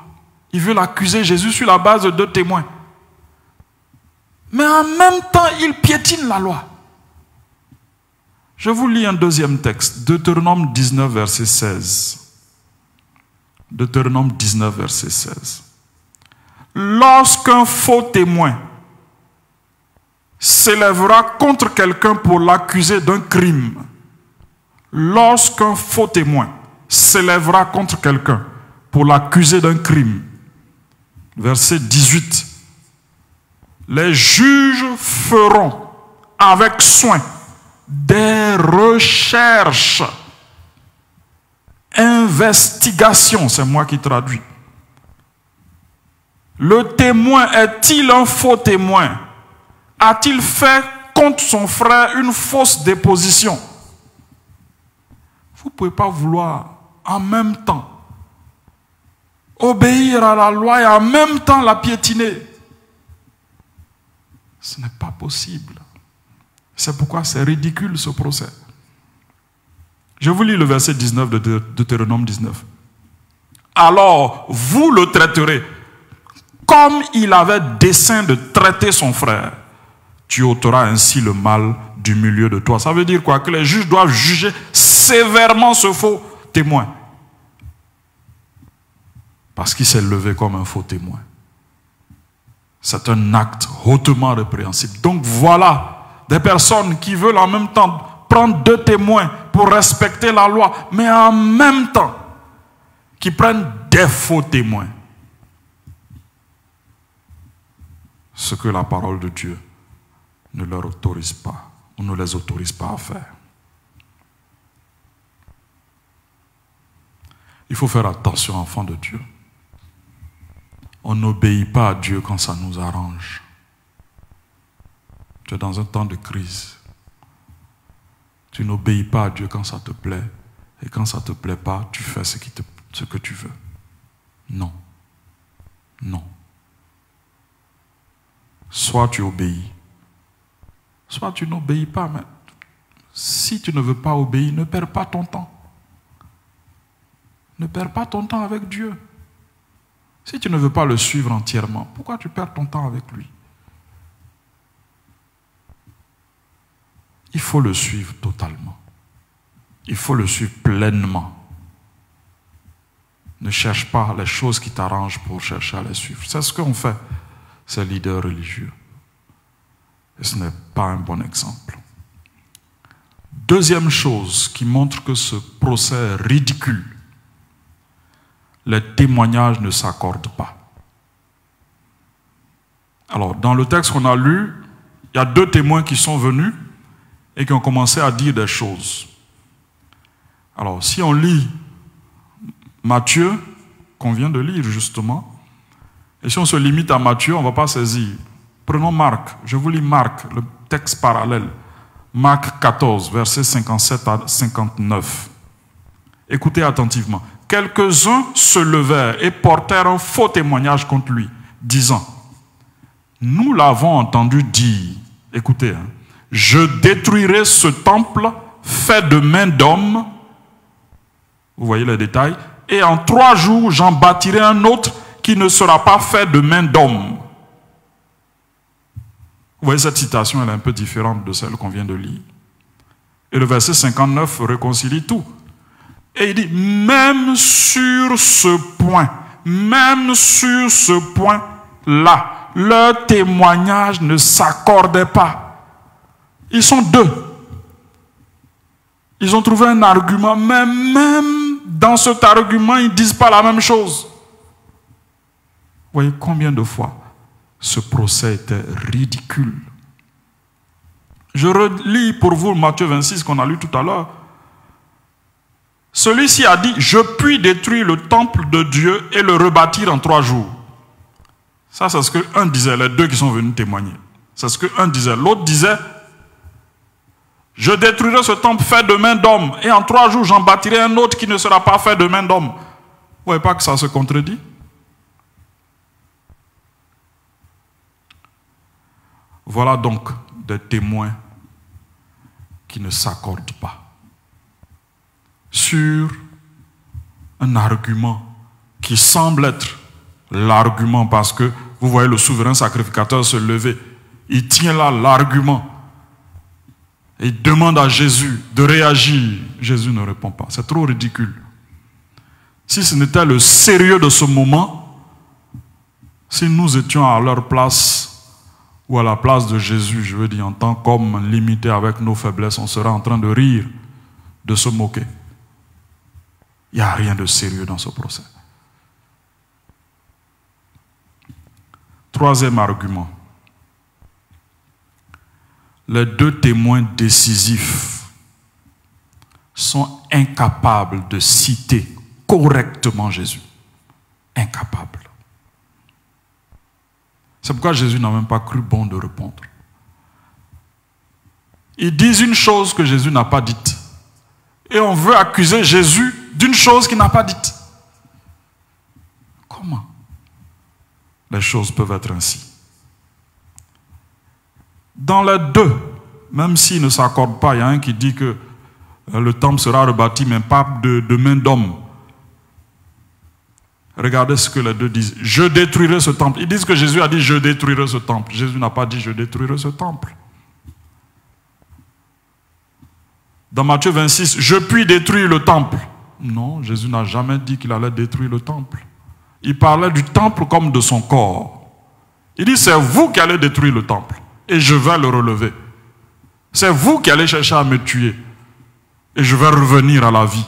Il veut l'accuser Jésus sur la base de 2 témoins. Mais en même temps, il piétine la loi. Je vous lis un deuxième texte, Deutéronome 19, verset 16. Deutéronome 19, verset 16. Lorsqu'un faux témoin s'élèvera contre quelqu'un pour l'accuser d'un crime, lorsqu'un faux témoin s'élèvera contre quelqu'un pour l'accuser d'un crime, verset 18, les juges feront avec soin des recherches, investigations, c'est moi qui traduis. Le témoin est-il un faux témoin? A-t-il fait contre son frère une fausse déposition? Vous ne pouvez pas vouloir en même temps obéir à la loi et en même temps la piétiner. Ce n'est pas possible. C'est pourquoi c'est ridicule ce procès. Je vous lis le verset 19 de Deutéronome 19. Alors, vous le traiterez comme il avait dessein de traiter son frère. Tu ôteras ainsi le mal du milieu de toi. Ça veut dire quoi? Que les juges doivent juger sévèrement ce faux témoin. Parce qu'il s'est levé comme un faux témoin. C'est un acte hautement répréhensible. Donc voilà des personnes qui veulent en même temps prendre 2 témoins pour respecter la loi, mais en même temps qui prennent des faux témoins. Ce que la parole de Dieu ne leur autorise pas, ou ne les autorise pas à faire. Il faut faire attention, enfants de Dieu. On n'obéit pas à Dieu quand ça nous arrange. Tu es dans un temps de crise. Tu n'obéis pas à Dieu quand ça te plaît. Et quand ça ne te plaît pas, tu fais ce que tu veux. Non. Non. Soit tu obéis, soit tu n'obéis pas. Mais si tu ne veux pas obéir, ne perds pas ton temps. Ne perds pas ton temps avec Dieu. Si tu ne veux pas le suivre entièrement, pourquoi tu perds ton temps avec lui? Il faut le suivre totalement. Il faut le suivre pleinement. Ne cherche pas les choses qui t'arrangent pour chercher à les suivre. C'est ce qu'ont fait ces leaders religieux. Et ce n'est pas un bon exemple. Deuxième chose qui montre que ce procès est ridicule. Les témoignages ne s'accordent pas. Alors, dans le texte qu'on a lu, il y a 2 témoins qui sont venus et qui ont commencé à dire des choses. Alors, si on lit Matthieu, qu'on vient de lire justement, et si on se limite à Matthieu, on ne va pas saisir. Prenons Marc. Je vous lis Marc, le texte parallèle. Marc 14, versets 57 à 59. Écoutez attentivement. Quelques-uns se levèrent et portèrent un faux témoignage contre lui, disant, nous l'avons entendu dire, écoutez, je détruirai ce temple fait de main d'homme Vous voyez les détails. Et en 3 jours, j'en bâtirai un autre qui ne sera pas fait de main d'homme. Vous voyez, cette citation, elle est un peu différente de celle qu'on vient de lire. Et le verset 59 réconcilie tout. Et il dit, même sur ce point-là, leur témoignage ne s'accordait pas. Ils sont 2. Ils ont trouvé un argument, mais même dans cet argument, ils ne disent pas la même chose. Vous voyez combien de fois ce procès était ridicule. Je relis pour vous Matthieu 26 qu'on a lu tout à l'heure. Celui-ci a dit, je puis détruire le temple de Dieu et le rebâtir en 3 jours. Ça, c'est ce que un disait, les 2 qui sont venus témoigner. C'est ce que un disait. L'autre disait, je détruirai ce temple fait de main d'homme et en 3 jours, j'en bâtirai un autre qui ne sera pas fait de main d'homme. Vous ne voyez pas que ça se contredit? Voilà donc des témoins qui ne s'accordent pas sur un argument qui semble être l'argument, parce que vous voyez le souverain sacrificateur se lever, il tient là l'argument, il demande à Jésus de réagir. Jésus ne répond pas, c'est trop ridicule. Si ce n'était le sérieux de ce moment, si nous étions à leur place ou à la place de Jésus, je veux dire en tant qu'homme limité avec nos faiblesses, on serait en train de rire, de se moquer. Il n'y a rien de sérieux dans ce procès. 3e argument. Les 2 témoins décisifs sont incapables de citer correctement Jésus. Incapables. C'est pourquoi Jésus n'a même pas cru bon de répondre. Ils disent une chose que Jésus n'a pas dite. Et on veut accuser Jésus d'une chose qu'il n'a pas dite. Comment les choses peuvent être ainsi? Dans les 2, même s'ils ne s'accordent pas, il y a un qui dit que le temple sera rebâti, mais pas de main d'homme. Regardez ce que les 2 disent. Je détruirai ce temple. Ils disent que Jésus a dit je détruirai ce temple. Jésus n'a pas dit je détruirai ce temple. Dans Matthieu 26, je puis détruire le temple. Non, Jésus n'a jamais dit qu'il allait détruire le temple. Il parlait du temple comme de son corps. Il dit c'est vous qui allez détruire le temple et je vais le relever. C'est vous qui allez chercher à me tuer et je vais revenir à la vie.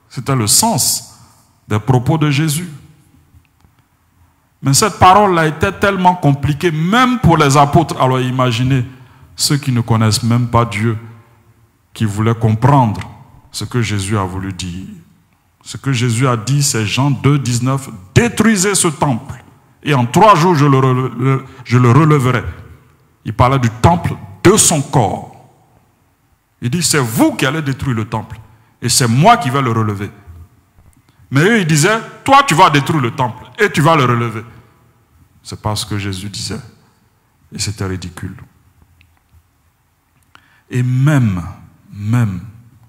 C'était le sens des propos de Jésus. Mais cette parole-là était tellement compliquée, même pour les apôtres. Alors imaginez ceux qui ne connaissent même pas Dieu, qui voulaient comprendre ce que Jésus a voulu dire. Ce que Jésus a dit, c'est Jean 2, 19, détruisez ce temple et en 3 jours je le releverai. Il parlait du temple de son corps. Il dit, c'est vous qui allez détruire le temple et c'est moi qui vais le relever. Mais eux, ils disaient, toi, tu vas détruire le temple et tu vas le relever. C'est pas ce que Jésus disait. Et c'était ridicule. Et même,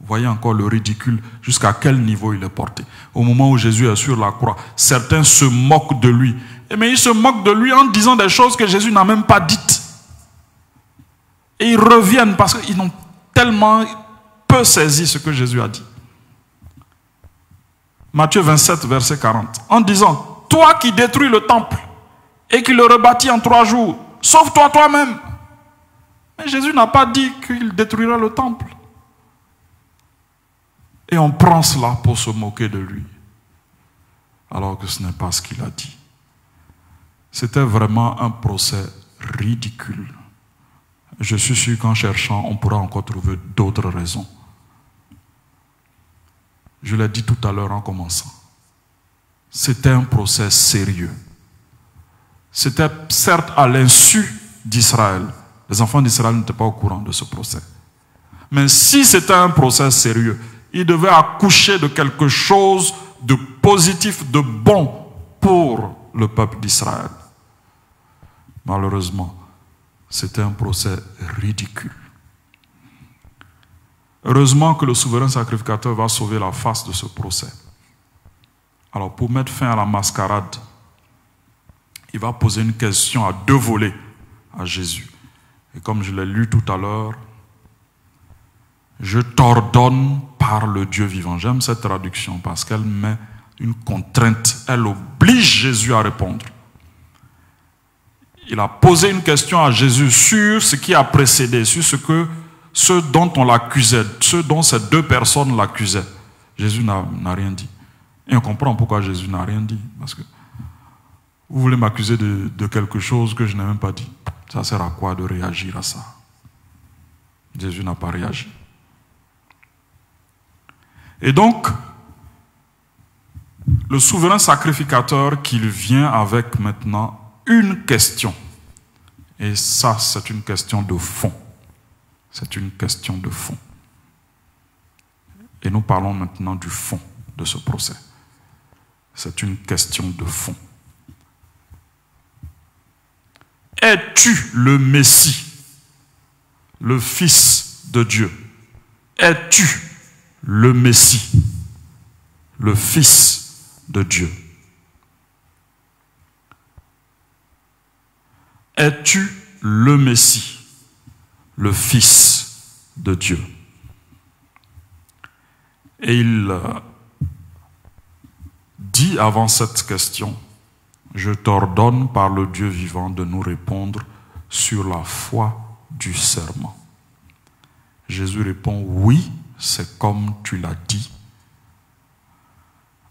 voyez encore le ridicule, jusqu'à quel niveau il est porté. Au moment où Jésus est sur la croix, certains se moquent de lui. Mais ils se moquent de lui en disant des choses que Jésus n'a même pas dites. Et ils reviennent parce qu'ils ont tellement peu saisi ce que Jésus a dit. Matthieu 27, verset 40. En disant, toi qui détruis le temple et qui le rebâtis en 3 jours, sauve-toi toi-même. Mais Jésus n'a pas dit qu'il détruira le temple. Et on prend cela pour se moquer de lui. Alors que ce n'est pas ce qu'il a dit. C'était vraiment un procès ridicule. Je suis sûr qu'en cherchant, on pourra encore trouver d'autres raisons. Je l'ai dit tout à l'heure en commençant. C'était un procès sérieux. C'était certes à l'insu d'Israël. Les enfants d'Israël n'étaient pas au courant de ce procès. Mais si c'était un procès sérieux, il devait accoucher de quelque chose de positif, de bon pour le peuple d'Israël. Malheureusement, c'était un procès ridicule. Heureusement que le souverain sacrificateur va sauver la face de ce procès. Alors, pour mettre fin à la mascarade, il va poser une question à deux volets à Jésus. Et comme je l'ai lu tout à l'heure, je t'ordonne par le Dieu vivant. J'aime cette traduction parce qu'elle met une contrainte, elle oblige Jésus à répondre. Il a posé une question à Jésus sur ce qui a précédé, sur ce dont on l'accusait, ce dont ces deux personnes l'accusaient. Jésus n'a rien dit. Et on comprend pourquoi Jésus n'a rien dit. Parce que vous voulez m'accuser de quelque chose que je n'ai même pas dit. Ça sert à quoi de réagir à ça? Jésus n'a pas réagi. Et donc, le souverain sacrificateur qu'il vient avec maintenant une question. Et ça, c'est une question de fond. C'est une question de fond. Et nous parlons maintenant du fond de ce procès. C'est une question de fond. Es-tu le Messie, le Fils de Dieu? Es-tu le Messie, le Fils de Dieu? Es-tu le Messie, le Fils de Dieu? Et il dit avant cette question, je t'ordonne par le Dieu vivant de nous répondre sur la foi du serment. Jésus répond, oui, c'est comme tu l'as dit.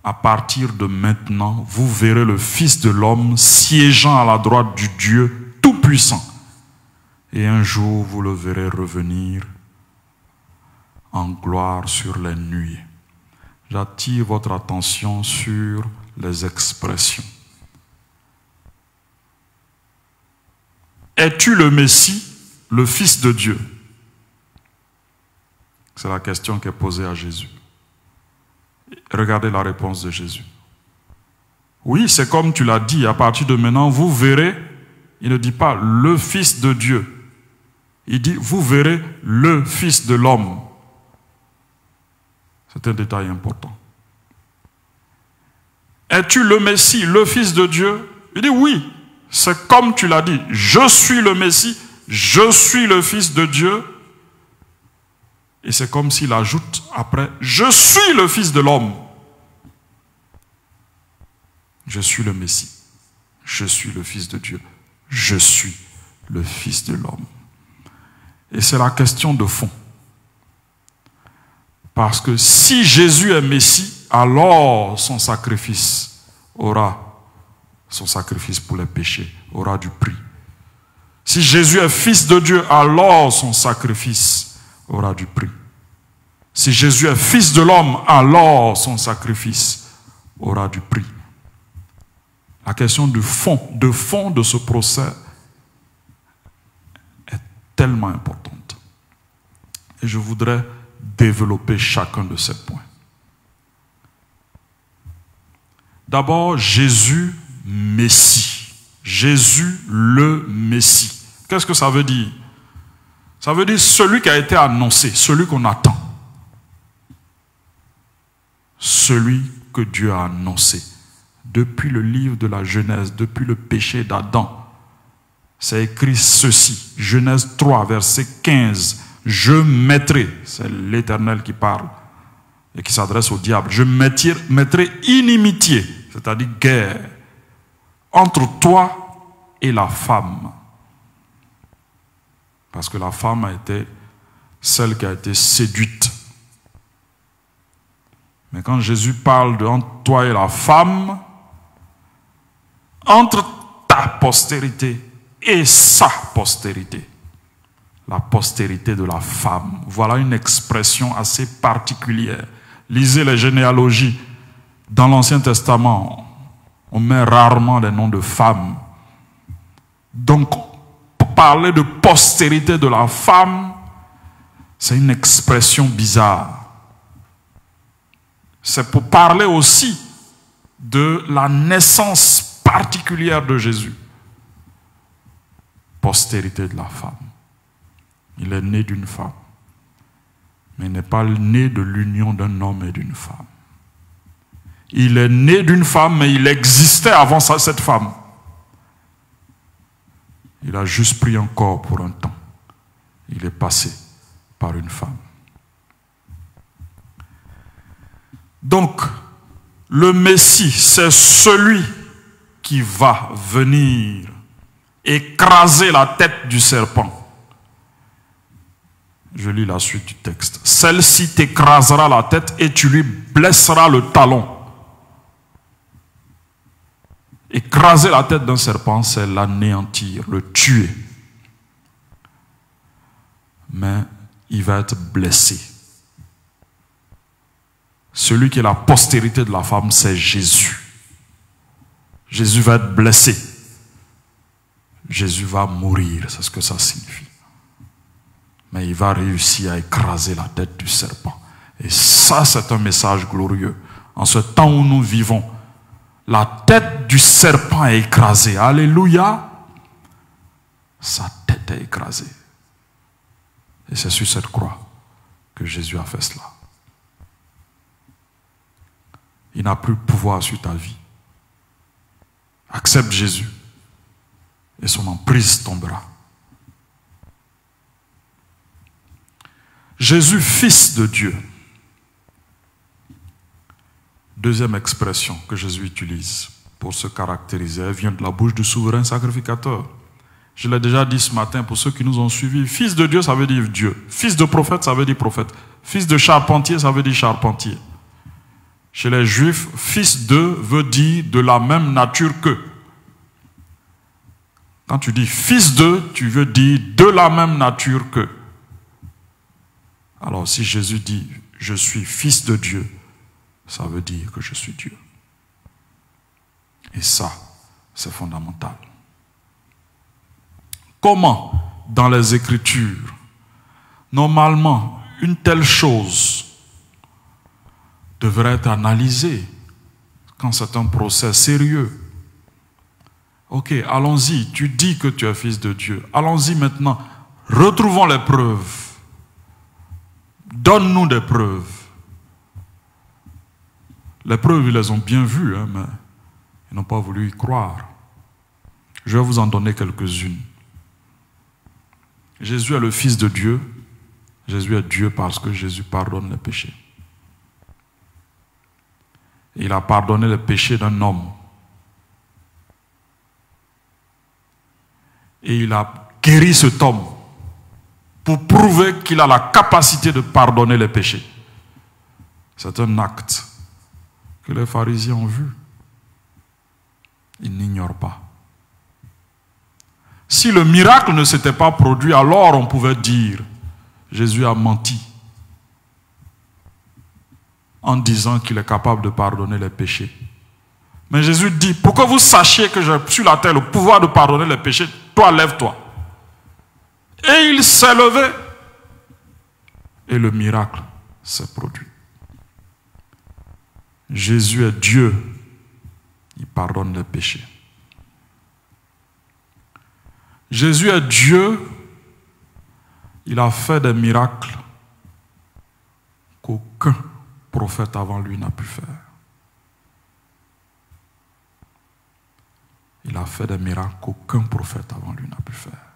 À partir de maintenant, vous verrez le Fils de l'homme siégeant à la droite du Dieu Tout-Puissant. Et un jour, vous le verrez revenir en gloire sur les nuées. J'attire votre attention sur les expressions. Es-tu le Messie, le Fils de Dieu? C'est la question qui est posée à Jésus. Regardez la réponse de Jésus. Oui, c'est comme tu l'as dit, à partir de maintenant, vous verrez, il ne dit pas le Fils de Dieu. Il dit, vous verrez le Fils de l'homme. C'est un détail important. Es-tu le Messie, le Fils de Dieu? Il dit, oui, c'est comme tu l'as dit. Je suis le Messie, je suis le Fils de Dieu. Et c'est comme s'il ajoute après, je suis le Fils de l'homme. Je suis le Messie, je suis le Fils de Dieu, je suis le Fils de l'homme. Et c'est la question de fond. Parce que si Jésus est Messie, alors son sacrifice pour les péchés aura du prix. Si Jésus est Fils de Dieu, alors son sacrifice aura du prix. Si Jésus est Fils de l'homme, alors son sacrifice aura du prix. La question du fond de ce procès est tellement importante. Et je voudrais développer chacun de ces points. D'abord, Jésus Messie. Jésus le Messie. Qu'est-ce que ça veut dire? Ça veut dire celui qui a été annoncé, celui qu'on attend. Celui que Dieu a annoncé. Depuis le livre de la Genèse, depuis le péché d'Adam, c'est écrit ceci. Genèse 3, verset 15. Je mettrai, c'est l'Éternel qui parle et qui s'adresse au diable. Je mettrai inimitié, c'est-à-dire guerre, entre toi et la femme. Parce que la femme a été celle qui a été séduite. Mais quand Jésus parle de entre toi et la femme, entre ta postérité et sa postérité, la postérité de la femme, voilà une expression assez particulière. Lisez les généalogies. Dans l'Ancien Testament, on met rarement les noms de femmes. Donc, parler de postérité de la femme, c'est une expression bizarre. C'est pour parler aussi de la naissance particulière de Jésus. Postérité de la femme. Il est né d'une femme. mais il n'est pas né de l'union d'un homme et d'une femme. Il est né d'une femme, mais il existait avant cette femme. Il a juste pris un corps pour un temps. Il est passé par une femme. Donc, le Messie, c'est celui qui va venir écraser la tête du serpent. Je lis la suite du texte. Celle-ci t'écrasera la tête et tu lui blesseras le talon. Écraser la tête d'un serpent, c'est l'anéantir, le tuer. Mais il va être blessé. Celui qui est la postérité de la femme, c'est Jésus. Jésus va être blessé. Jésus va mourir, c'est ce que ça signifie. Mais il va réussir à écraser la tête du serpent. Et ça, c'est un message glorieux. En ce temps où nous vivons, la tête du serpent est écrasée. Alléluia. Sa tête est écrasée. Et c'est sur cette croix que Jésus a fait cela. Il n'a plus de pouvoir sur ta vie. Accepte Jésus et son emprise tombera. Jésus, fils de Dieu. Deuxième expression que Jésus utilise pour se caractériser, elle vient de la bouche du souverain sacrificateur. Je l'ai déjà dit ce matin pour ceux qui nous ont suivis. Fils de Dieu, ça veut dire Dieu. Fils de prophète, ça veut dire prophète. Fils de charpentier, ça veut dire charpentier. Chez les Juifs, fils de veut dire de la même nature que. Quand tu dis fils de, tu veux dire de la même nature que. Alors si Jésus dit je suis fils de Dieu, ça veut dire que je suis Dieu. Et ça, c'est fondamental. Comment, dans les Écritures, normalement, une telle chose devrait être analysée quand c'est un procès sérieux? Ok, allons-y, tu dis que tu es fils de Dieu. Allons-y maintenant, retrouvons les preuves. Donne-nous des preuves. Les preuves, ils les ont bien vues, hein, mais ils n'ont pas voulu y croire. Je vais vous en donner quelques-unes. Jésus est le Fils de Dieu. Jésus est Dieu parce que Jésus pardonne les péchés. Il a pardonné les péchés d'un homme. Et il a guéri cet homme pour prouver qu'il a la capacité de pardonner les péchés. C'est un acte que les pharisiens ont vu. Ils n'ignorent pas. Si le miracle ne s'était pas produit, alors on pouvait dire Jésus a menti en disant qu'il est capable de pardonner les péchés. Mais Jésus dit, pour que vous sachiez que j'ai sur la terre le pouvoir de pardonner les péchés, toi lève-toi. Et il s'est levé. Et le miracle s'est produit. Jésus est Dieu. Il pardonne les péchés. Jésus est Dieu. Il a fait des miracles qu'aucun prophète avant lui n'a pu faire. Il a fait des miracles qu'aucun prophète avant lui n'a pu faire.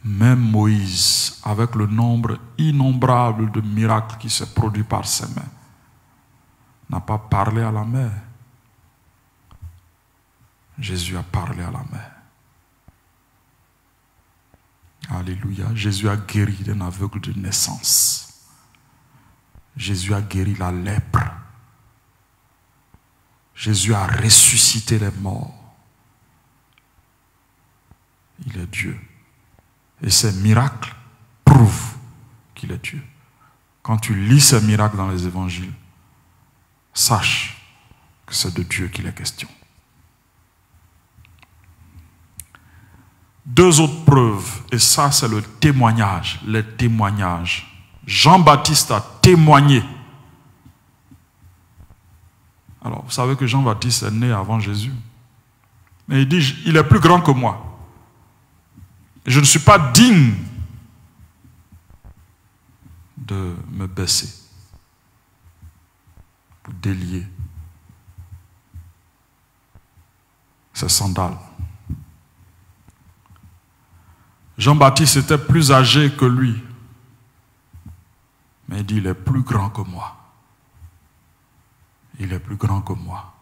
Même Moïse, avec le nombre innombrable de miracles qui s'est produit par ses mains, n'a pas parlé à la mer. Jésus a parlé à la mer. Alléluia. Jésus a guéri d'un aveugle de naissance. Jésus a guéri la lèpre. Jésus a ressuscité les morts. Il est Dieu. Et ces miracles prouvent qu'il est Dieu. Quand tu lis ces miracles dans les évangiles, sache que c'est de Dieu qu'il est question. Deux autres preuves, et ça c'est le témoignage, les témoignages. Jean-Baptiste a témoigné. Alors, vous savez que Jean-Baptiste est né avant Jésus. Mais il dit, il est plus grand que moi. Je ne suis pas digne de me baisser pour délier ses sandales. Jean-Baptiste était plus âgé que lui, mais il dit, il est plus grand que moi. Il est plus grand que moi.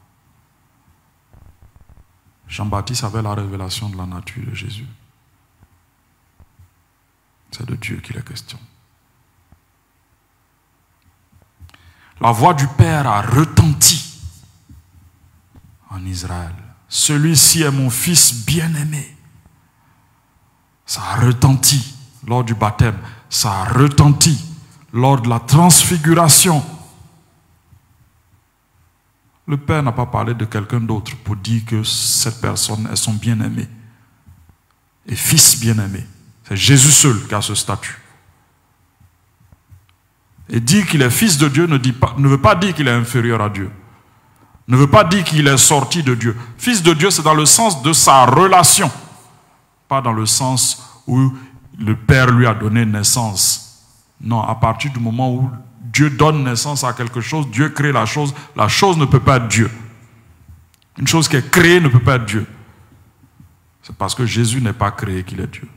Jean-Baptiste avait la révélation de la nature de Jésus. C'est de Dieu qu'il est question. La voix du Père a retenti en Israël. Celui-ci est mon fils bien-aimé. Ça a retenti lors du baptême. Ça a retenti lors de la transfiguration. Le Père n'a pas parlé de quelqu'un d'autre pour dire que cette personne est son bien-aimé et fils bien-aimé. C'est Jésus seul qui a ce statut. Et dire qu'il est fils de Dieu ne veut pas dire qu'il est inférieur à Dieu. Ne veut pas dire qu'il est sorti de Dieu. Fils de Dieu, c'est dans le sens de sa relation, pas dans le sens où le Père lui a donné naissance. Non, à partir du moment où Dieu donne naissance à quelque chose, Dieu crée la chose ne peut pas être Dieu. Une chose qui est créée ne peut pas être Dieu. C'est parce que Jésus n'est pas créé qu'il est Dieu.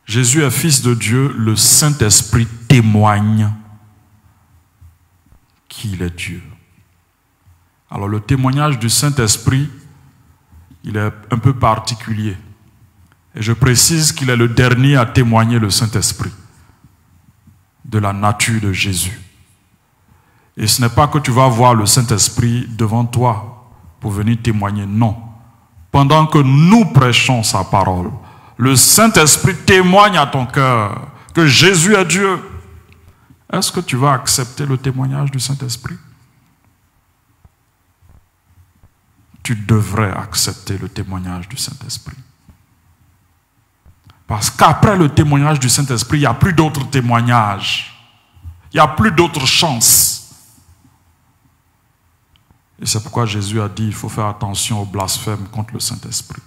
Jésus est fils de Dieu, le Saint-Esprit témoigne qu'il est Dieu. Alors le témoignage du Saint-Esprit, il est un peu particulier. Et je précise qu'il est le dernier à témoigner le Saint-Esprit de la nature de Jésus. Et ce n'est pas que tu vas voir le Saint-Esprit devant toi pour venir témoigner, non. Pendant que nous prêchons sa parole, le Saint-Esprit témoigne à ton cœur que Jésus est Dieu. Est-ce que tu vas accepter le témoignage du Saint-Esprit? Tu devrais accepter le témoignage du Saint-Esprit. Parce qu'après le témoignage du Saint-Esprit, il n'y a plus d'autres témoignages. Il n'y a plus d'autres chances. Et c'est pourquoi Jésus a dit, il faut faire attention au blasphème contre le Saint-Esprit.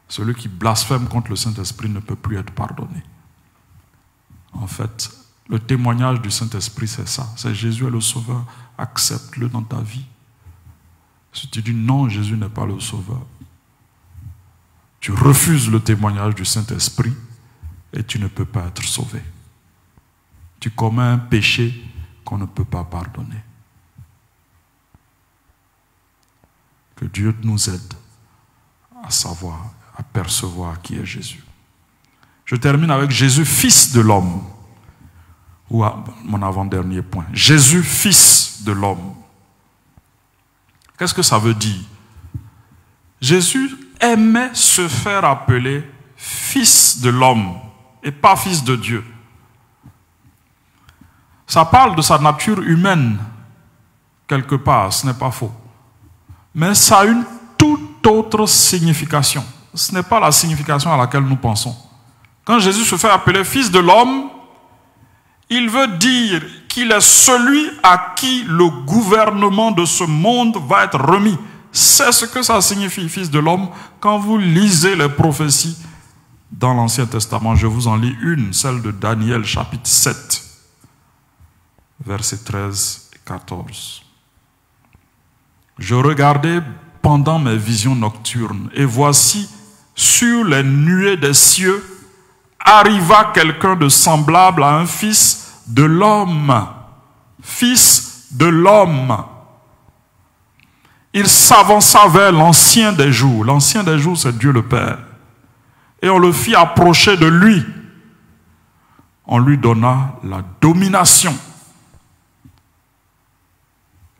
Celui qui blasphème contre le Saint-Esprit ne peut plus être pardonné. En fait, le témoignage du Saint-Esprit, c'est ça. C'est Jésus est le Sauveur. Accepte-le dans ta vie. Si tu dis non, Jésus n'est pas le Sauveur, tu refuses le témoignage du Saint-Esprit et tu ne peux pas être sauvé. Tu commets un péché qu'on ne peut pas pardonner. Que Dieu nous aide à savoir, à percevoir qui est Jésus. Je termine avec Jésus, fils de l'homme. Ou à mon avant-dernier point. Jésus, fils de l'homme. Qu'est-ce que ça veut dire? Jésus aimait se faire appeler fils de l'homme et pas fils de Dieu. Ça parle de sa nature humaine, quelque part, ce n'est pas faux. Mais ça a une toute autre signification. Ce n'est pas la signification à laquelle nous pensons. Quand Jésus se fait appeler fils de l'homme, il veut dire qu'il est celui à qui le gouvernement de ce monde va être remis. C'est ce que ça signifie, fils de l'homme. Quand vous lisez les prophéties dans l'Ancien Testament, je vous en lis une, celle de Daniel, chapitre 7, versets 13 et 14. Je regardais pendant mes visions nocturnes, et voici, sur les nuées des cieux, arriva quelqu'un de semblable à un fils de l'homme. Fils de l'homme. Il s'avança vers l'ancien des jours. L'ancien des jours, c'est Dieu le Père. Et on le fit approcher de lui. On lui donna la domination,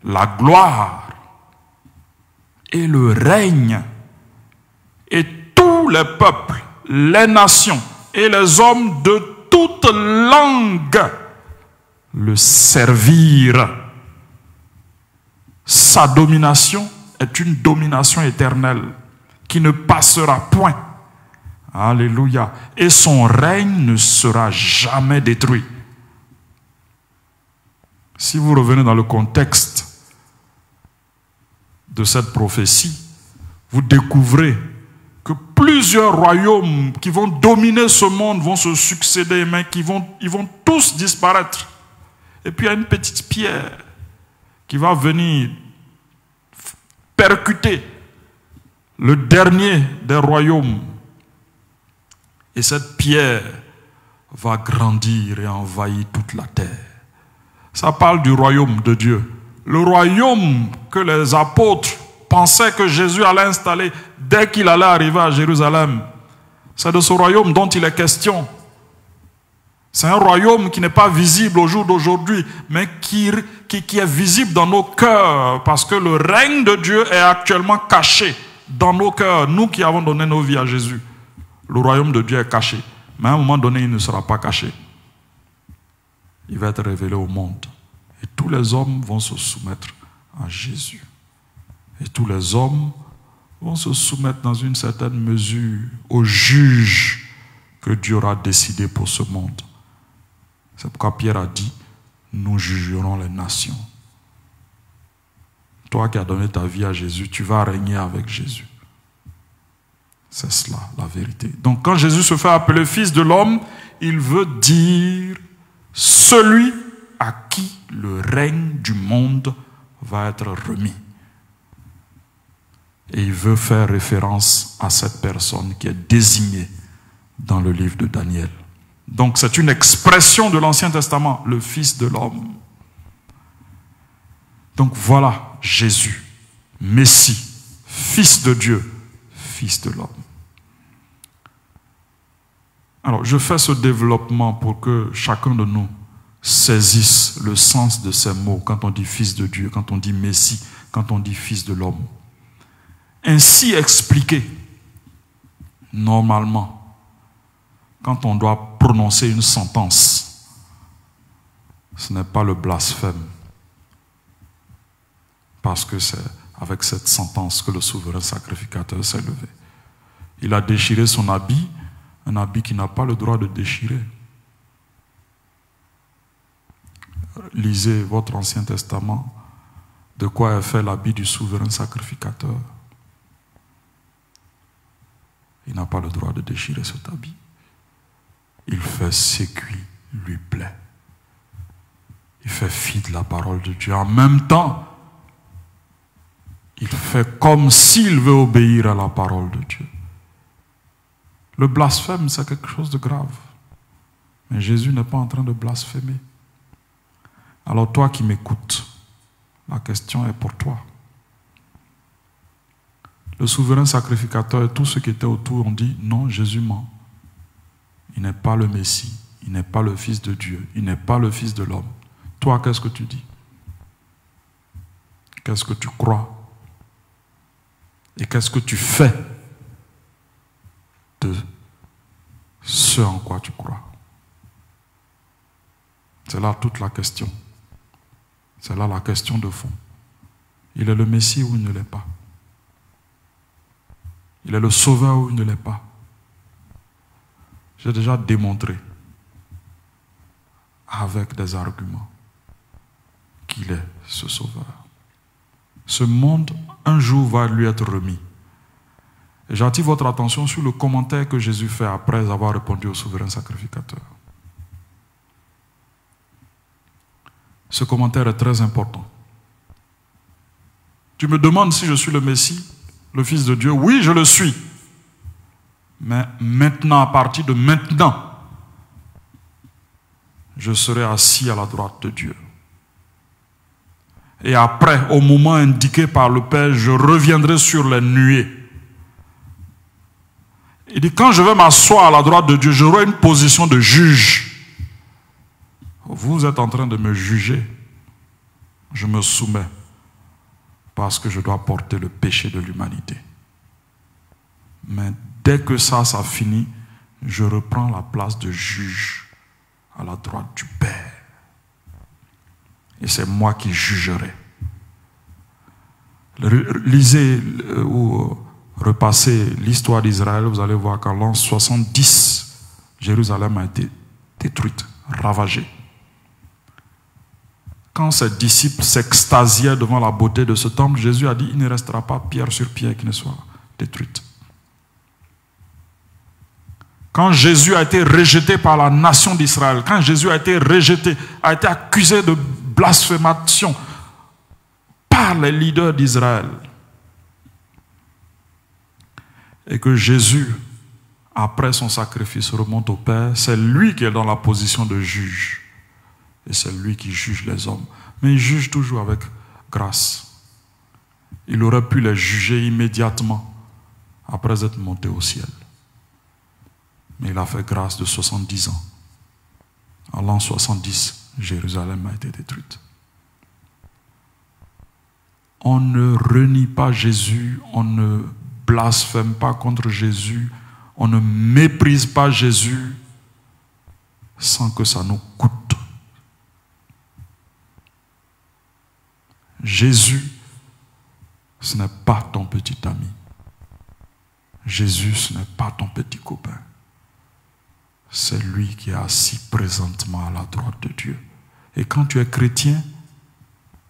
la gloire et le règne. Et tous les peuples, les nations et les hommes de toute langue le servirent. Sa domination est une domination éternelle qui ne passera point. Alléluia. Et son règne ne sera jamais détruit. Si vous revenez dans le contexte de cette prophétie, vous découvrez que plusieurs royaumes qui vont dominer ce monde vont se succéder, mais ils vont tous disparaître. Et puis il y a une petite pierre qui va venir percuter le dernier des royaumes. Et cette pierre va grandir et envahir toute la terre. Ça parle du royaume de Dieu. Le royaume que les apôtres pensaient que Jésus allait installer dès qu'il allait arriver à Jérusalem. C'est de ce royaume dont il est question. C'est un royaume qui n'est pas visible au jour d'aujourd'hui, mais qui est visible dans nos cœurs, parce que le règne de Dieu est actuellement caché dans nos cœurs, nous qui avons donné nos vies à Jésus. Le royaume de Dieu est caché, mais à un moment donné, il ne sera pas caché. Il va être révélé au monde. Et tous les hommes vont se soumettre à Jésus. Et tous les hommes vont se soumettre dans une certaine mesure au juge que Dieu aura décidé pour ce monde. C'est pourquoi Pierre a dit, nous jugerons les nations. Toi qui as donné ta vie à Jésus, tu vas régner avec Jésus. C'est cela, la vérité. Donc quand Jésus se fait appeler fils de l'homme, il veut dire celui à qui le règne du monde va être remis. Et il veut faire référence à cette personne qui est désignée dans le livre de Daniel. Donc c'est une expression de l'Ancien Testament, le Fils de l'homme. Donc voilà Jésus, Messie, Fils de Dieu, Fils de l'homme. Alors je fais ce développement pour que chacun de nous saisisse le sens de ces mots quand on dit Fils de Dieu, quand on dit Messie, quand on dit Fils de l'homme. Ainsi expliqué, normalement, quand on doit prononcer une sentence, ce n'est pas le blasphème, parce que c'est avec cette sentence que le souverain sacrificateur s'est levé. Il a déchiré son habit, un habit qu'il n'a pas le droit de déchirer. Lisez votre Ancien Testament, de quoi est fait l'habit du souverain sacrificateur. Il n'a pas le droit de déchirer cet habit. Il fait ce qui lui plaît. Il fait fi de la parole de Dieu. En même temps, il fait comme s'il veut obéir à la parole de Dieu. Le blasphème, c'est quelque chose de grave. Mais Jésus n'est pas en train de blasphémer. Alors toi qui m'écoutes, la question est pour toi. Le souverain sacrificateur et tous ceux qui étaient autour ont dit, non, Jésus ment. Il n'est pas le Messie, il n'est pas le Fils de Dieu, il n'est pas le Fils de l'homme. Toi, qu'est-ce que tu dis? Qu'est-ce que tu crois? Et qu'est-ce que tu fais de ce en quoi tu crois? C'est là toute la question. C'est là la question de fond. Il est le Messie ou il ne l'est pas? Il est le Sauveur ou il ne l'est pas? J'ai déjà démontré avec des arguments qu'il est ce Sauveur. Ce monde, un jour, va lui être remis. Et j'attire votre attention sur le commentaire que Jésus fait après avoir répondu au souverain sacrificateur. Ce commentaire est très important. Tu me demandes si je suis le Messie, le Fils de Dieu? Oui, je le suis. Mais maintenant, à partir de maintenant, je serai assis à la droite de Dieu. Et après, au moment indiqué par le Père, je reviendrai sur les nuées. Il dit, quand je vais m'asseoir à la droite de Dieu, j'aurai une position de juge. Vous êtes en train de me juger. Je me soumets parce que je dois porter le péché de l'humanité. Mais dès que ça finit, je reprends la place de juge à la droite du Père. Et c'est moi qui jugerai. Lisez ou repassez l'histoire d'Israël, vous allez voir qu'en l'an 70, Jérusalem a été détruite, ravagée. Quand ses disciples s'extasiaient devant la beauté de ce temple, Jésus a dit, il ne restera pas pierre sur pierre qui ne soit détruite. Quand Jésus a été rejeté par la nation d'Israël, quand Jésus a été rejeté, a été accusé de blasphémation par les leaders d'Israël, et que Jésus, après son sacrifice, remonte au Père, c'est lui qui est dans la position de juge. Et c'est lui qui juge les hommes. Mais il juge toujours avec grâce. Il aurait pu les juger immédiatement après être monté au ciel. Mais il a fait grâce de 70 ans. En l'an 70, Jérusalem a été détruite. On ne renie pas Jésus, on ne blasphème pas contre Jésus, on ne méprise pas Jésus sans que ça nous coûte. Jésus, ce n'est pas ton petit ami. Jésus, ce n'est pas ton petit copain. C'est lui qui est assis présentement à la droite de Dieu. Et quand tu es chrétien,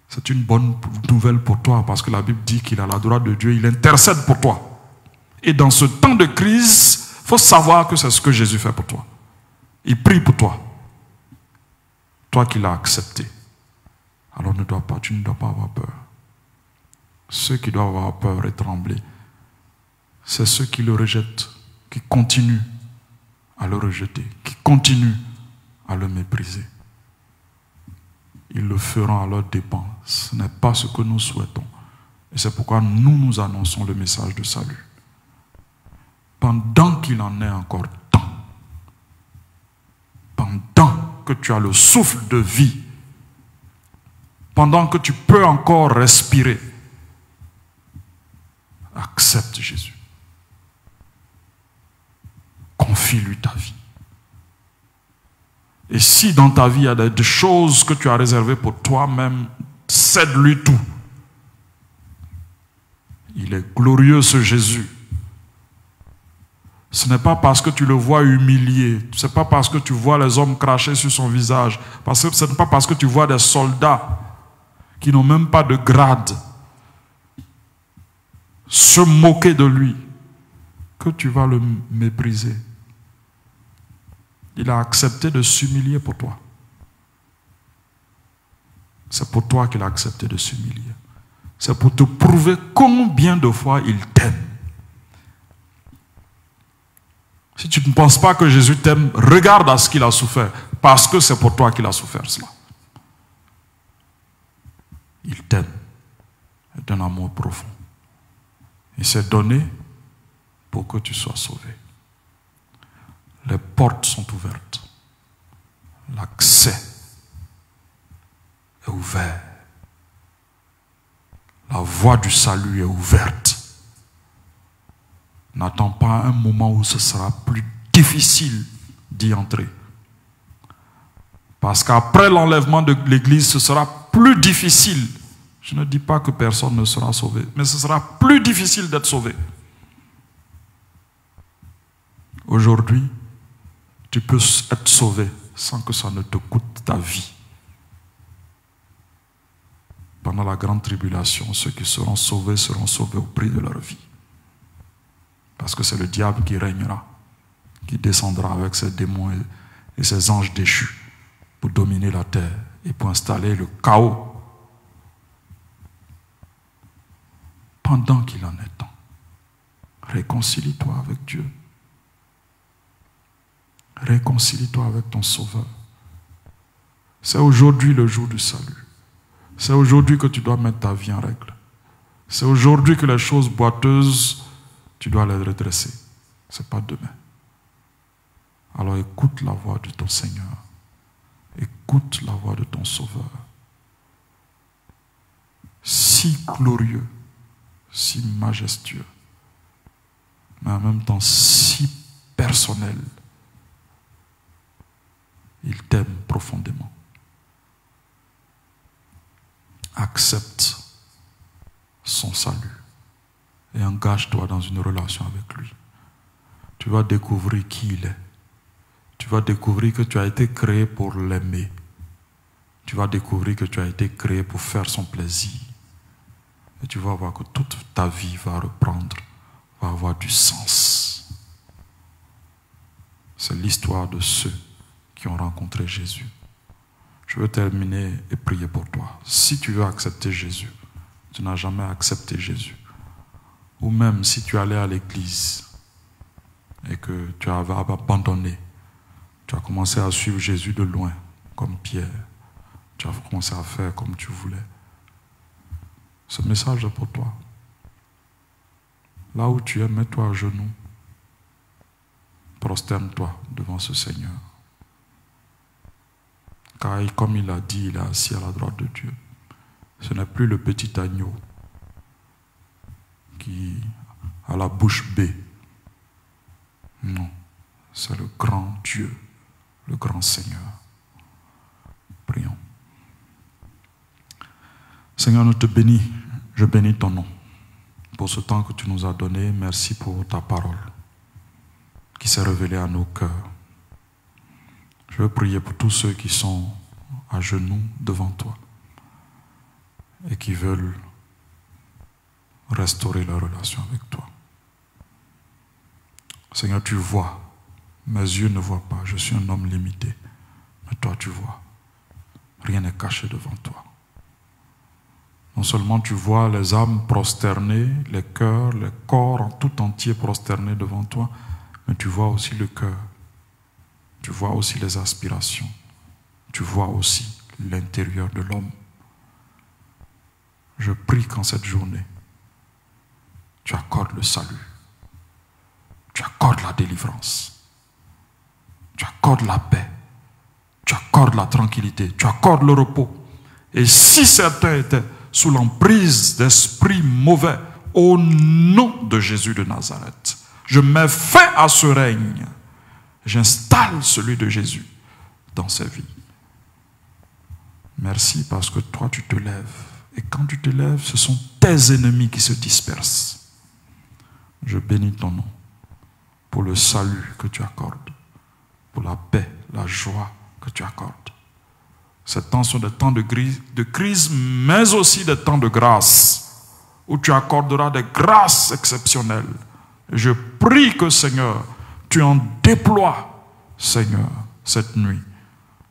c'est une bonne nouvelle pour toi parce que la Bible dit qu'il est à la droite de Dieu, il intercède pour toi. Et dans ce temps de crise, il faut savoir que c'est ce que Jésus fait pour toi. Il prie pour toi. Toi qui l'as accepté. Alors tu ne dois pas avoir peur. Ceux qui doivent avoir peur et trembler, c'est ceux qui le rejettent, qui continuent à le rejeter, qui continuent à le mépriser. Ils le feront à leur dépens. Ce n'est pas ce que nous souhaitons. Et c'est pourquoi nous annonçons le message de salut. Pendant qu'il en est encore temps, pendant que tu as le souffle de vie, pendant que tu peux encore respirer, accepte Jésus. Confie-lui ta vie. Et si dans ta vie il y a des choses que tu as réservées pour toi-même, cède-lui tout. Il est glorieux ce Jésus. Ce n'est pas parce que tu le vois humilié, ce n'est pas parce que tu vois les hommes cracher sur son visage, ce n'est pas parce que tu vois des soldats qui n'ont même pas de grade se moquer de lui que tu vas le mépriser. Il a accepté de s'humilier pour toi. C'est pour toi qu'il a accepté de s'humilier. C'est pour te prouver combien de fois il t'aime. Si tu ne penses pas que Jésus t'aime, regarde à ce qu'il a souffert, parce que c'est pour toi qu'il a souffert cela. Il t'aime d'un amour profond. Il s'est donné pour que tu sois sauvé. Les portes sont ouvertes. L'accès est ouvert. La voie du salut est ouverte. N'attends pas un moment où ce sera plus difficile d'y entrer. Parce qu'après l'enlèvement de l'Église, ce sera plus difficile. Je ne dis pas que personne ne sera sauvé, mais ce sera plus difficile d'être sauvé. Aujourd'hui, tu peux être sauvé sans que ça ne te coûte ta vie. Pendant la grande tribulation, ceux qui seront sauvés au prix de leur vie. Parce que c'est le diable qui régnera, qui descendra avec ses démons et ses anges déchus pour dominer la terre et pour installer le chaos. Pendant qu'il en est temps, réconcilie-toi avec Dieu. Réconcilie-toi avec ton Sauveur. C'est aujourd'hui le jour du salut. C'est aujourd'hui que tu dois mettre ta vie en règle. C'est aujourd'hui que les choses boiteuses, tu dois les redresser. Ce n'est pas demain. Alors écoute la voix de ton Seigneur. Écoute la voix de ton Sauveur. Si glorieux, si majestueux, mais en même temps si personnel. Il t'aime profondément. Accepte son salut et engage-toi dans une relation avec lui. Tu vas découvrir qui il est. Tu vas découvrir que tu as été créé pour l'aimer. Tu vas découvrir que tu as été créé pour faire son plaisir. Et tu vas voir que toute ta vie va reprendre, va avoir du sens. c'est l'histoire de ceux qui ont rencontré Jésus. Je veux terminer et prier pour toi. Si tu veux accepter Jésus, tu n'as jamais accepté Jésus, ou même si tu allais à l'église et que tu avais abandonné, tu as commencé à suivre Jésus de loin, comme Pierre, tu as commencé à faire comme tu voulais. Ce message est pour toi. Là où tu es, mets-toi à genoux. Prosterne-toi devant ce Seigneur. Car comme il a dit, il est assis à la droite de Dieu. Ce n'est plus le petit agneau qui a la bouche bée. Non, c'est le grand Dieu, le grand Seigneur. Prions. Seigneur, nous te bénis. Je bénis ton nom pour ce temps que tu nous as donné. Merci pour ta parole qui s'est révélée à nos cœurs. Je veux prier pour tous ceux qui sont à genoux devant toi et qui veulent restaurer leur relation avec toi. Seigneur, tu vois. Mes yeux ne voient pas. Je suis un homme limité. Mais toi, tu vois. Rien n'est caché devant toi. Non seulement tu vois les âmes prosternées, les cœurs, les corps en tout entier prosternés devant toi, mais tu vois aussi le cœur. Tu vois aussi les aspirations. Tu vois aussi l'intérieur de l'homme. Je prie qu'en cette journée, tu accordes le salut. Tu accordes la délivrance. Tu accordes la paix. Tu accordes la tranquillité. Tu accordes le repos. Et si certains étaient sous l'emprise d'esprits mauvais, au nom de Jésus de Nazareth, je mets fin à ce règne. J'installe celui de Jésus dans sa vie. Merci parce que toi tu te lèves. Et quand tu te lèves, ce sont tes ennemis qui se dispersent. Je bénis ton nom pour le salut que tu accordes, pour la paix, la joie que tu accordes. Ces temps sont des temps de crise, mais aussi des temps de grâce, où tu accorderas des grâces exceptionnelles. Je prie que, Seigneur, tu en déploies, Seigneur, cette nuit,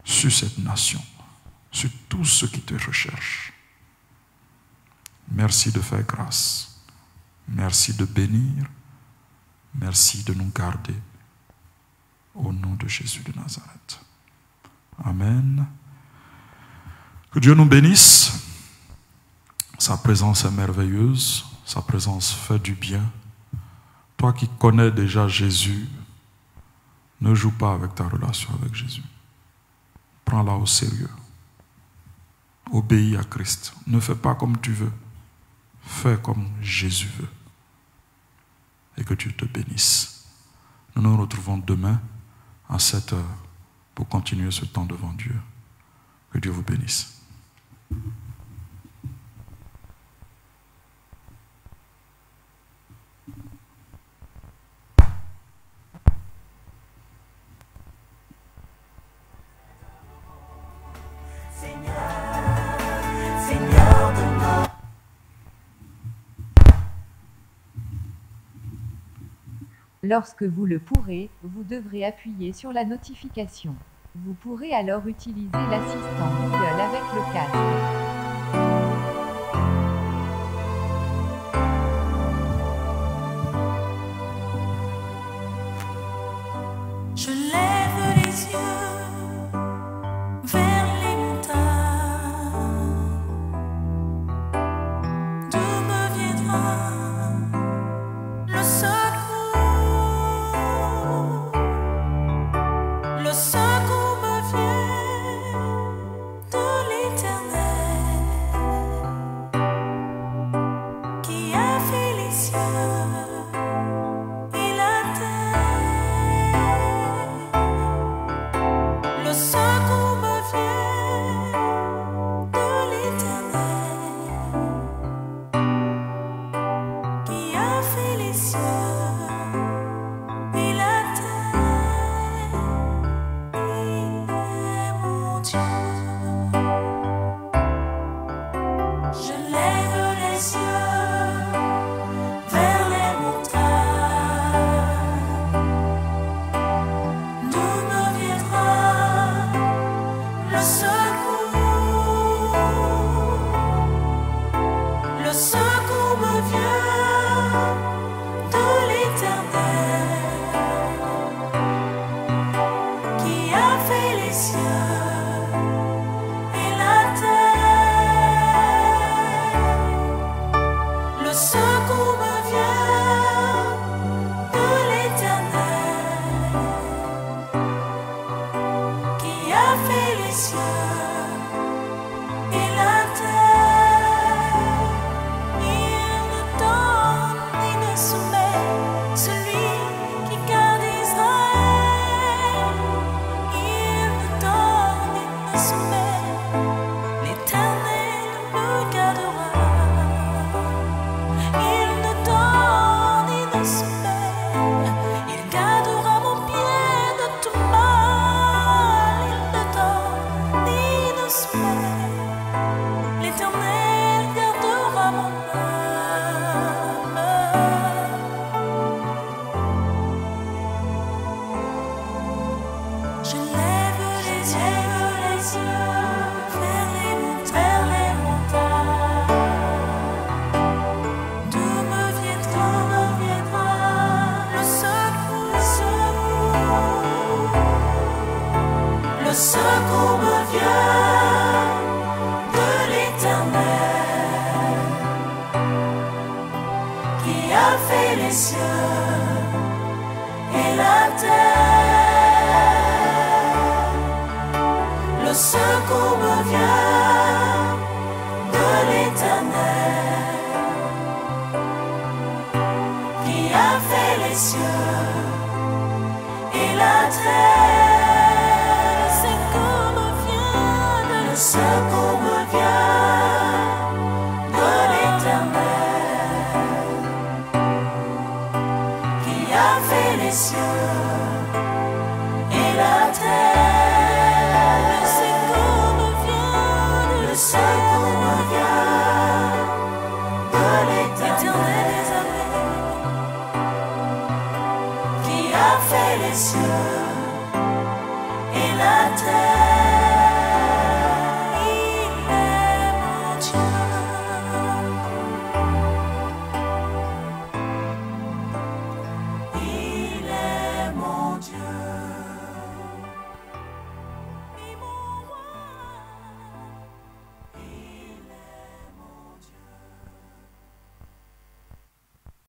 sur cette nation, sur tous ceux qui te recherchent. Merci de faire grâce. Merci de bénir. Merci de nous garder. Au nom de Jésus de Nazareth. Amen. Que Dieu nous bénisse. Sa présence est merveilleuse. Sa présence fait du bien. Toi qui connais déjà Jésus, ne joue pas avec ta relation avec Jésus. Prends-la au sérieux. Obéis à Christ. Ne fais pas comme tu veux. Fais comme Jésus veut. Et que Dieu te bénisse. Nous nous retrouvons demain à 7 heures pour continuer ce temps devant Dieu. Que Dieu vous bénisse. Lorsque vous le pourrez, vous devrez appuyer sur la notification. Vous pourrez alors utiliser l'assistant Google avec le casque. Je lève les yeux vers les montagnes. D'où me viendra le secours? Le secours me vient de l'Éternel qui a fait les cieux et la terre. Le secours me vient de l'Éternel qui a fait les cieux et la terre. Il est mon Dieu. Je lève les yeux vers les montagnes. cieux et la terre. Le secours me vient de l'Éternel qui a fait les cieux et la terre. Le secours me vient de l'Éternel qui a fait les cieux et la terre. Le secours me vient de l'Éternel des armées qui a fait les cieux et la terre.